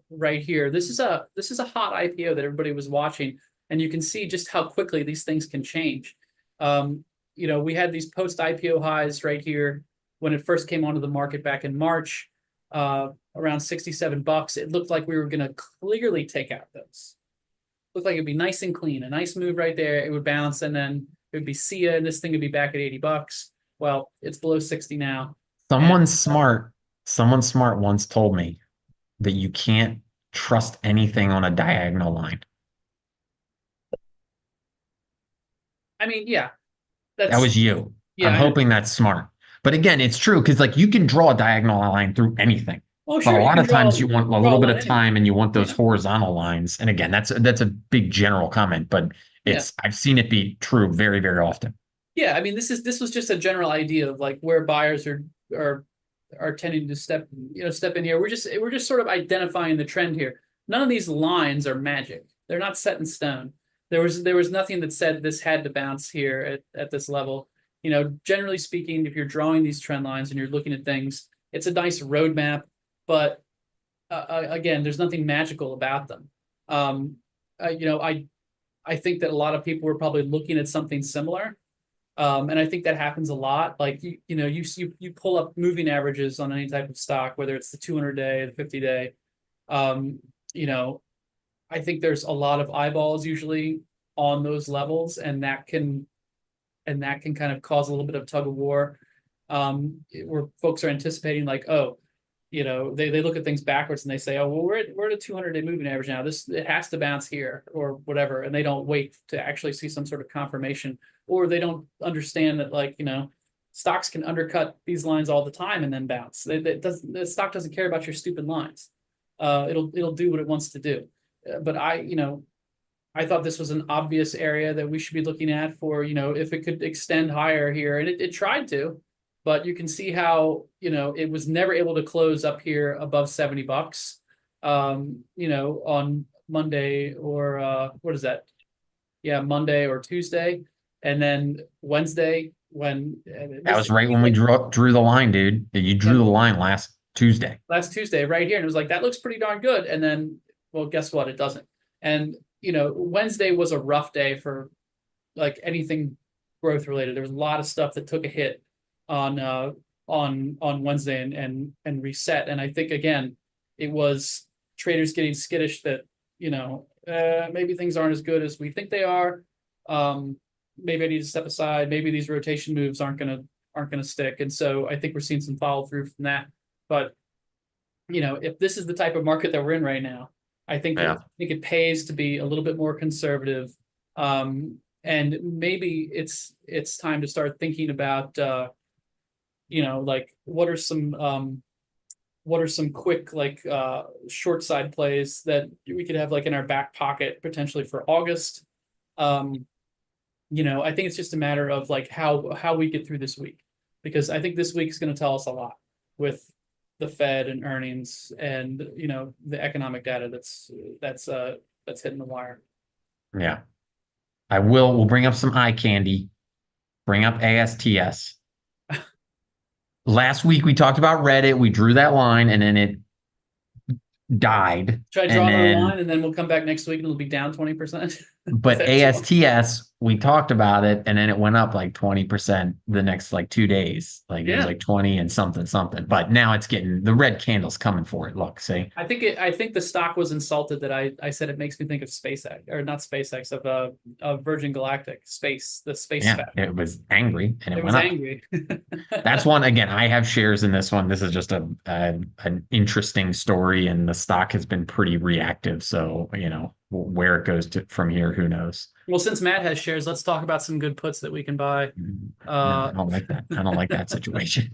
right here. This is a hot IPO that everybody was watching, and you can see just how quickly these things can change. We had these post IPO highs right here when it first came onto the market back in March, around $67. It looked like we were going to clearly take out those. Looked like it'd be nice and clean, a nice move right there. It would bounce, and then it would be see ya, and this thing would be back at $80. Well, it's below 60 now. And Someone smart, someone smart once told me that you can't trust anything on a diagonal line. I mean, yeah, That that's was you. yeah, I'm I know. hoping that's smart. But again, it's true because like you can draw a diagonal line through anything. Oh, But sure, a you lot can of draw times you want a draw a little bit line of anywhere. time and you want those Yeah, horizontal lines. And again, that's a big general comment, but yeah, it's I've seen it be true very, very often. yeah. I mean, this was just a general idea of like where buyers are are tending to step in here. We're just sort of identifying the trend here. None of these lines are magic. They're not set in stone. There was nothing that said this had to bounce here at this level. Generally speaking, if you're drawing these trend lines and you're looking at things, it's a nice roadmap, but again, there's nothing magical about them. Um, I think that a lot of people were probably looking at something similar, and I think that happens a lot. Like you pull up moving averages on any type of stock, whether it's the 200 day, the 50 day. Um, you know, I think there's a lot of eyeballs usually on those levels, and that can kind of cause a little bit of tug of war, where folks are anticipating like, oh, they look at things backwards and they say, oh, well, we're at a 200-day moving average now. It has to bounce here or whatever, and they don't wait to actually see some sort of confirmation, or they don't understand that like stocks can undercut these lines all the time and then bounce. The stock doesn't care about your stupid lines. It'll do what it wants to do. But I thought this was an obvious area that we should be looking at for, if it could extend higher here. And it tried to, but you can see how, it was never able to close up here above $70, on Monday or what is that? Yeah, Monday or Tuesday. And then Wednesday, when That this was right when we drew the line, dude. You yeah, drew the line last Tuesday. last Tuesday right here. And it was like, that looks pretty darn good. And then, well, guess what? It doesn't. And, Wednesday was a rough day for like anything growth related. There was a lot of stuff that took a hit on Wednesday and reset. And I think again, it was traders getting skittish that maybe things aren't as good as we think they are. Maybe I need to step aside. Maybe these rotation moves aren't gonna stick. And so I think we're seeing some follow through from that. But if this is the type of market that we're in right now, Yeah. I think it pays to be a little bit more conservative. And maybe it's time to start thinking about like what are some quick like short side plays that we could have like in our back pocket potentially for August. I think it's just a matter of like how we get through this week, because I think this week is going to tell us a lot with the Fed and earnings and the economic data that's hitting the wire. Yeah. We'll bring up some eye candy, bring up ASTS. Last week we talked about Reddit. We drew that line and then it died. Should I draw And another line then, and then we'll come back next week and it'll be down 20%? Is but that too much? ASTS we talked about it and then it went up like 20% the next like 2 days. Like it was Yeah. like 20 and something, something. But now it's getting the red candle's coming for it. Look, see? I think the stock was insulted that I said it makes me think of SpaceX, or not SpaceX, of Virgin Galactic space, the space Yeah, fact. it was angry and it It went was up. angry. That's one again. I have shares in this one. This is just an interesting story, and the stock has been pretty reactive. So where it goes to from here, who knows? Well, since Matt has shares, let's talk about some good puts that we can buy. No, I Uh, don't like that. I don't like that situation.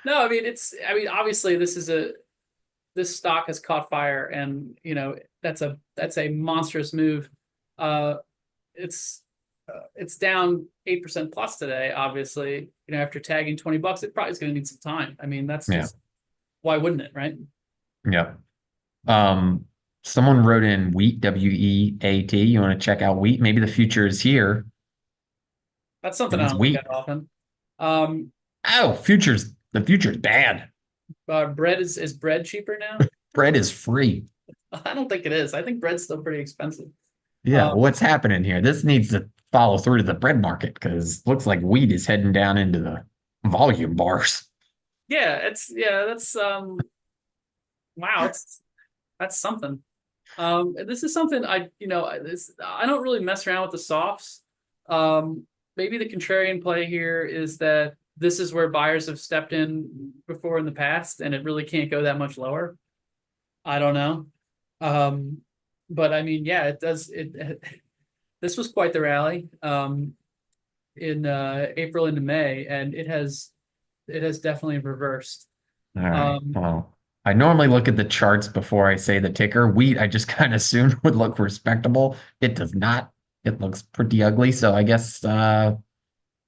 no, I mean obviously this stock has caught fire, and that's a monstrous move. Uh, it's down 8% plus today. Obviously, after tagging $20, it probably is going to need some time. I mean, that's Yeah, just why wouldn't it, right? yeah. Um, Someone wrote in wheat, WEAT. You want to check out wheat? Maybe the future is here. That's something And I it's don't look wheat. at often. Um, Oh, the future's bad. bread is bread cheaper now? Bread is free. I don't think it is. I think bread's still pretty expensive. Yeah, Um, what's happening here? This needs to follow through to the bread market because looks like wheat is heading down into the volume bars. that's wow, that's something. This is something I don't really mess around with the softs. Maybe the contrarian play here is that this is where buyers have stepped in before in the past, and it really can't go that much lower. I don't know. Um, but I mean, yeah, it does. This was quite the rally in April into May, and it has definitely reversed. All right. Um, Well, I normally look at the charts before I say the ticker. Wheat, I just kind of assumed would look respectable. It does not. It looks pretty ugly. So I guess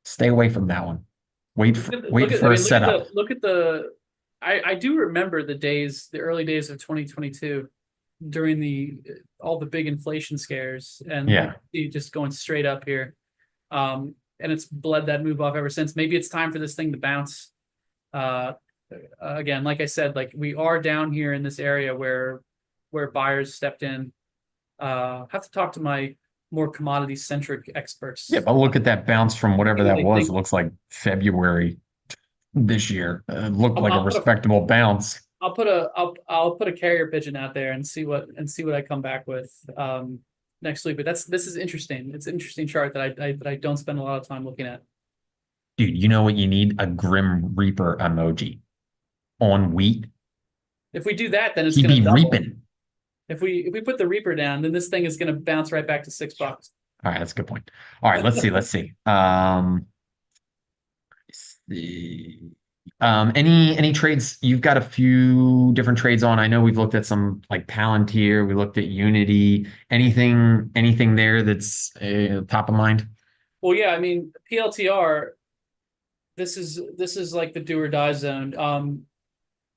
stay away from that one. I Wait for a mean, setup. look at the. I do remember the early days of 2022, during all the big inflation scares, and Yeah. just going straight up here. And it's bled that move off ever since. Maybe it's time for this thing to bounce. Uh, Again, like I said, like we are down here in this area where buyers stepped in. Have to talk to my more commodity centric Yeah, experts. but look at that bounce from See whatever what that they was. It think. looks like February this year. It looked I'll, like a I'll put a respectable bounce. I'll put a carrier pigeon out there and see what I come back with next week. But this is interesting. It's an interesting chart that I don't spend a lot of time looking at. Dude, you know what you need? A Grim Reaper emoji on wheat. If we do that, then it's He going be to double. reaping. If we put the Reaper down, then this thing is going to bounce right back to $6. All right, that's a good point. All right, let's see. Let's see. Let's see. Any trades? You've got a few different trades on. I know we've looked at some like Palantir. We looked at Unity. Anything there that's top of mind? Well, yeah, I mean PLTR. This is like the do or die zone.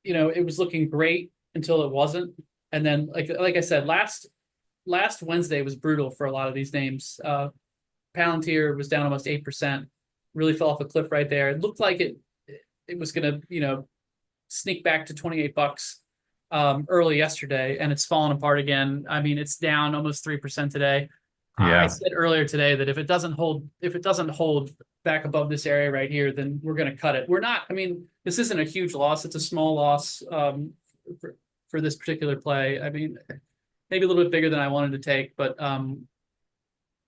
It was looking great until it wasn't, and then like I said, last Wednesday was brutal for a lot of these names. Palantir was down almost 8%, really fell off a cliff right there. It looked like it was gonna, sneak back to $28 early yesterday, and it's fallen apart again. I mean, it's down almost 3% today. I Yeah, said earlier today that if it doesn't hold back above this area right here, then we're going to cut it. We're not. I mean, this isn't a huge loss. It's a small loss for this particular play. I mean, maybe a little bit bigger than I wanted to take, but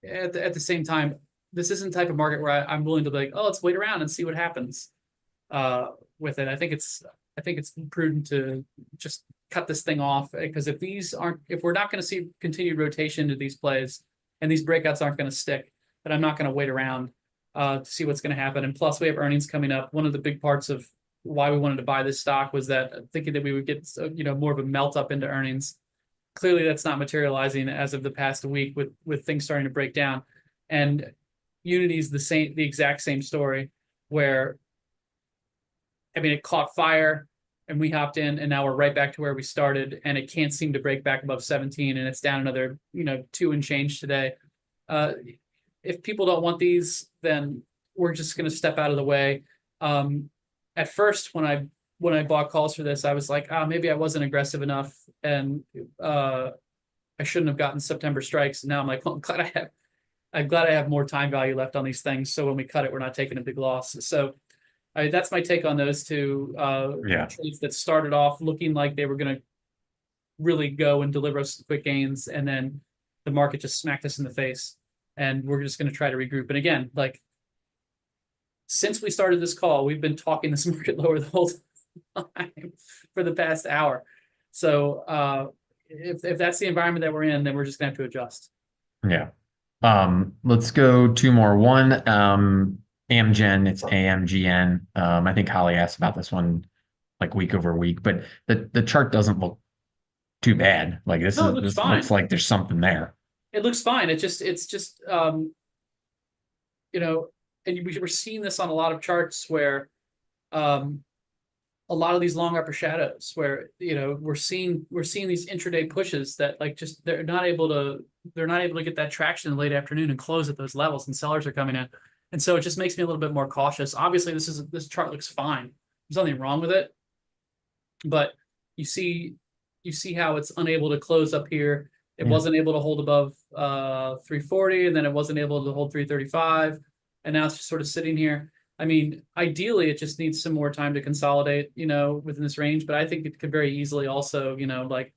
at the same time, this isn't the type of market where I'm willing to be like, oh, let's wait around and see what happens with it. I think it's prudent to just cut this thing off, because if we're not going to see continued rotation into these plays, and these breakouts aren't going to stick, then I'm not going to wait around to see what's going to happen. And plus, we have earnings coming up. One of the big parts of why we wanted to buy this stock was that thinking that we would get more of a melt up into earnings. Clearly, that's not materializing as of the past week with things starting to break down. And Unity's the exact same story, where I mean, it caught fire and we hopped in, and now we're right back to where we started, and it can't seem to break back above 17, and it's down another 2 and change today. If people don't want these, then we're just going to step out of the way. At first, when I bought calls for this, I was like, maybe I wasn't aggressive enough, and I shouldn't have gotten September strikes. And now I'm like, well, I'm glad I have. I'm glad I have more time value left on these things. So when we cut it, we're not taking a big loss. So that's my take on those two Yeah. trades that started off looking like they were going to really go and deliver us quick gains, and then the market just smacked us in the face, and we're just going to try to regroup. And again, like since we started this call, we've been talking this market lower the whole time for the past hour. So if that's the environment that we're in, then we're just gonna have to adjust. Yeah. Let's go two more. One, Amgen, it's AMGN. I think Holly asked about this one like week over week, but the chart doesn't look too bad. Like No, it looks this looks fine. like there's something there. It looks fine. It's just you know, and we're seeing this on a lot of charts where um a lot of these long upper shadows where we're seeing these intraday pushes that like just they're not able to get that traction in the late afternoon and close at those levels, and sellers are coming in, and so it just makes me a little bit more cautious. Obviously this chart looks fine, there's nothing wrong with it, but you see you see how it's unable to close up here. It Yeah. wasn't able to hold above 340, and then it wasn't able to hold 335, and now it's just sort of sitting here. I mean, ideally, it just needs some more time to consolidate, within this range. But I think it could very easily also, like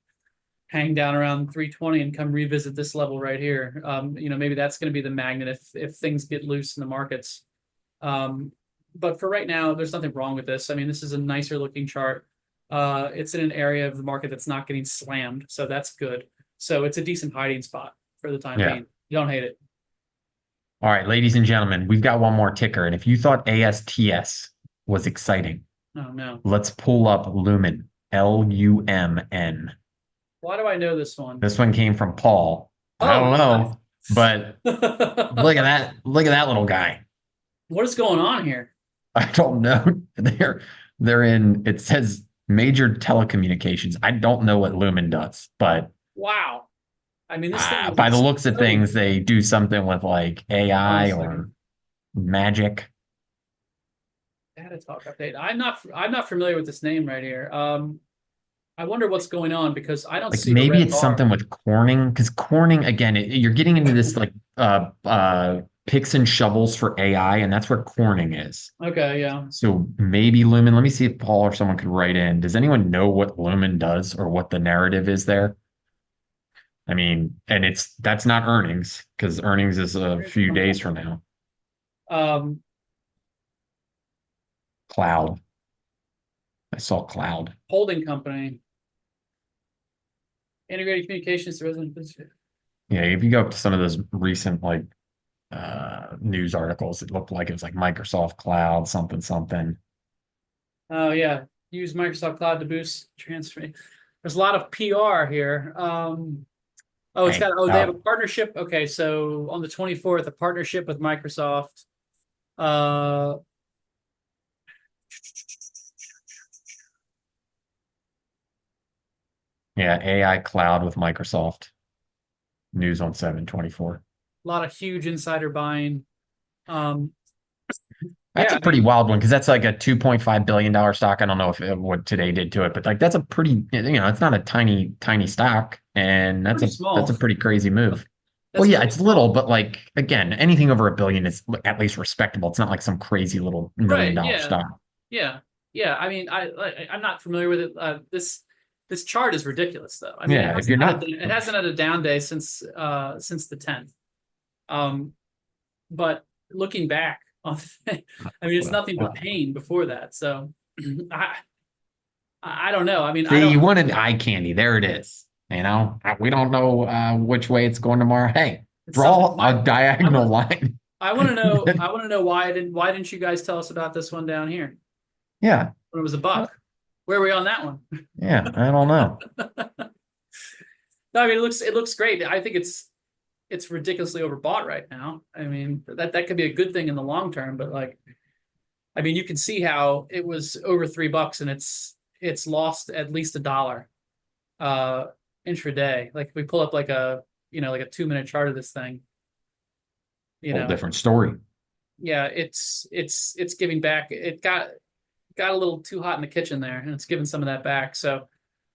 hang down around 320 and come revisit this level right here. Maybe that's going to be the magnet if things get loose in the markets. But for right now, there's nothing wrong with this. I mean, this is a nicer looking chart. It's in an area of the market that's not getting slammed, so that's good. So it's a decent hiding spot for the time Yeah. being. You don't hate it. All right, ladies and gentlemen, we've got one more ticker. And if you thought ASTS was exciting, Oh no. let's pull up Lumen, Lumn. Why do I know this one? This one came from Paul. I Oh don't God. know, but look at that. Look at that little guy. What is going on here? I don't know. They're in, it says major telecommunications. I don't know what Lumen does, but Wow. I mean, this thing by the is looks of things, they do something with like hold on a AI or second. magic. Data talk update. I'm not familiar with this name right here. I wonder what's going on because I don't Like see the maybe red it's bar. something with Corning, because Corning, again, you're getting into this like picks and shovels for AI, and that's where Corning is. Okay, yeah. So maybe Lumen. Let me see if Paul or someone could write in. Does anyone know what Lumen does or what the narrative is there? I mean, and that's not earnings because earnings is a Where's it few coming days up? from now. Um, Cloud. I saw cloud. Holding company, integrated communications to resident. Yeah, if you go up to some of those recent like news articles, it looked like it was like Microsoft Cloud, something, something. Oh yeah, use Microsoft Cloud to boost transfer. There's a lot of PR here. Oh, it's Hey, got. Oh, they have a partnership. Okay, so on the 24th, a partnership with Microsoft. Uh, yeah, AI cloud with Microsoft. News on 724. a lot of huge insider buying. Um, That's yeah, a I pretty mean, wild one because that's like a $2.5 billion stock. I don't know if what today did to it, but like that's a pretty, it's not a tiny, tiny stock. And pretty that's small. a pretty crazy move. Well, That's yeah, pretty it's little, small. but like again, anything over a billion is at least respectable. It's not like some crazy little million Right. dollar Yeah. stock. Yeah. Yeah. I mean, I'm not familiar with it. This chart is ridiculous, though. I mean, Yeah, if you're not, it hasn't had a down day since the 10th. Um, but looking back on, I mean, it's well, nothing but well, pain before that. So I I don't know. I mean, I see, don't. you wanted eye candy. There it is. We don't know which way it's going tomorrow. Hey, It's something. draw a I diagonal want. line. I want to know. I want to know why didn't you guys tell us about this one down here Yeah. when it was a buck? Where are we on that one? Yeah, I don't know. No, I mean it looks great. I think it's ridiculously overbought right now. I mean that could be a good thing in the long term, but like I mean you can see how it was over $3 and it's lost at least $1 uh intraday. Like if we pull up like a 2-minute chart of this thing, you Whole know, different story. yeah, it's giving back. It got a little too hot in the kitchen there, and it's giving some of that back. So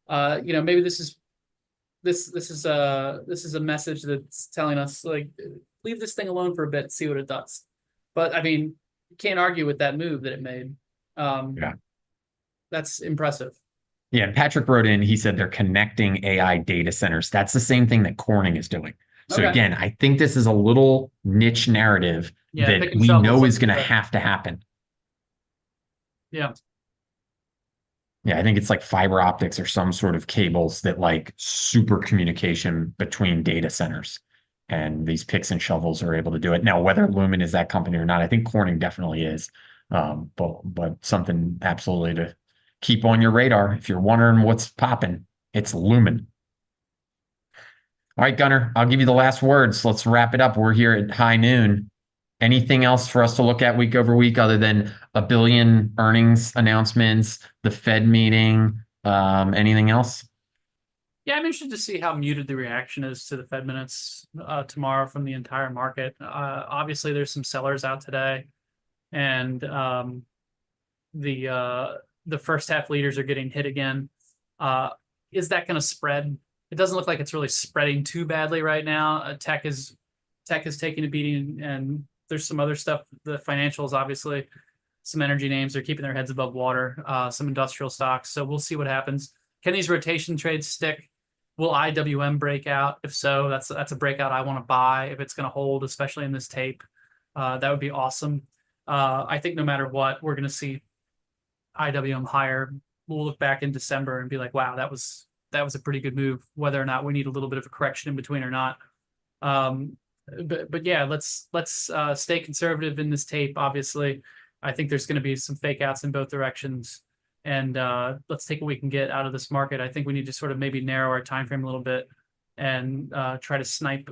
maybe this is a message that's telling us like leave this thing alone for a bit and see what it does. But I mean, you can't argue with that move that it made. Yeah. That's impressive. Yeah. And Patrick wrote in, he said they're connecting AI data centers. That's the same thing that Corning is doing. So Okay. again, I think this is a little niche narrative Yeah, that picking we shovels know like is going to the, have to happen. yeah. Yeah, I think it's like fiber optics or some sort of cables that like super communication between data centers. And these picks and shovels are able to do it. Now, whether Lumen is that company or not, I think Corning definitely is. But something absolutely to keep on your radar. If you're wondering what's popping, it's Lumen. All right, Gunnar, I'll give you the last words. Let's wrap it up. We're here at high noon. Anything else for us to look at week over week other than a billion earnings announcements, the Fed meeting, anything else? Yeah, I'm interested to see how muted the reaction is to the Fed minutes tomorrow from the entire market. Obviously, there's some sellers out today, and the uh, the first half leaders are getting hit again. Uh, is that going to spread? It doesn't look like it's really spreading too badly right now. Tech is taking a beating, and there's some other stuff. The financials, obviously, some energy names are keeping their heads above water. Some industrial stocks. So we'll see what happens. Can these rotation trades stick? Will IWM break out? If so, that's a breakout I want to buy if it's going to hold, especially in this tape. That would be awesome. I think no matter what, we're going to see IWM higher. We'll look back in December and be like, wow, that was a pretty good move, whether or not we need a little bit of a correction in between or not. Um, but yeah, let's stay conservative in this tape. Obviously, I think there's going to be some fake outs in both directions, and let's take what we can get out of this market. I think we need to sort of maybe narrow our time frame a little bit and try to snipe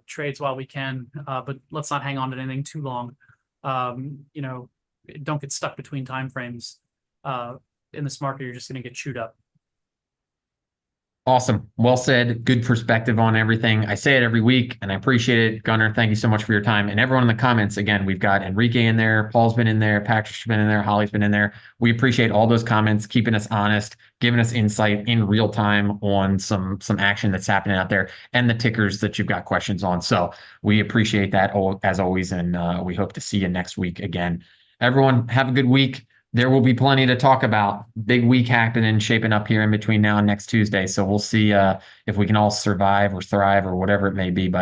trades while we can, but let's not hang on to anything too long. You know, don't get stuck between time frames. In this market, you're just going to get chewed up. Awesome. Well said. Good perspective on everything. I say it every week and I appreciate it. Gunnar, thank you so much for your time. And everyone in the comments, again, we've got Enrique in there, Paul's been in there, Patrick's been in there, Holly's been in there. We appreciate all those comments, keeping us honest, giving us insight in real time on some action that's happening out there and the tickers that you've got questions on. So we appreciate that as always. And we hope to see you next week again. Everyone, have a good week. There will be plenty to talk about. Big week happening, shaping up here in between now and next Tuesday. So we'll see if we can all survive or thrive or whatever it may be by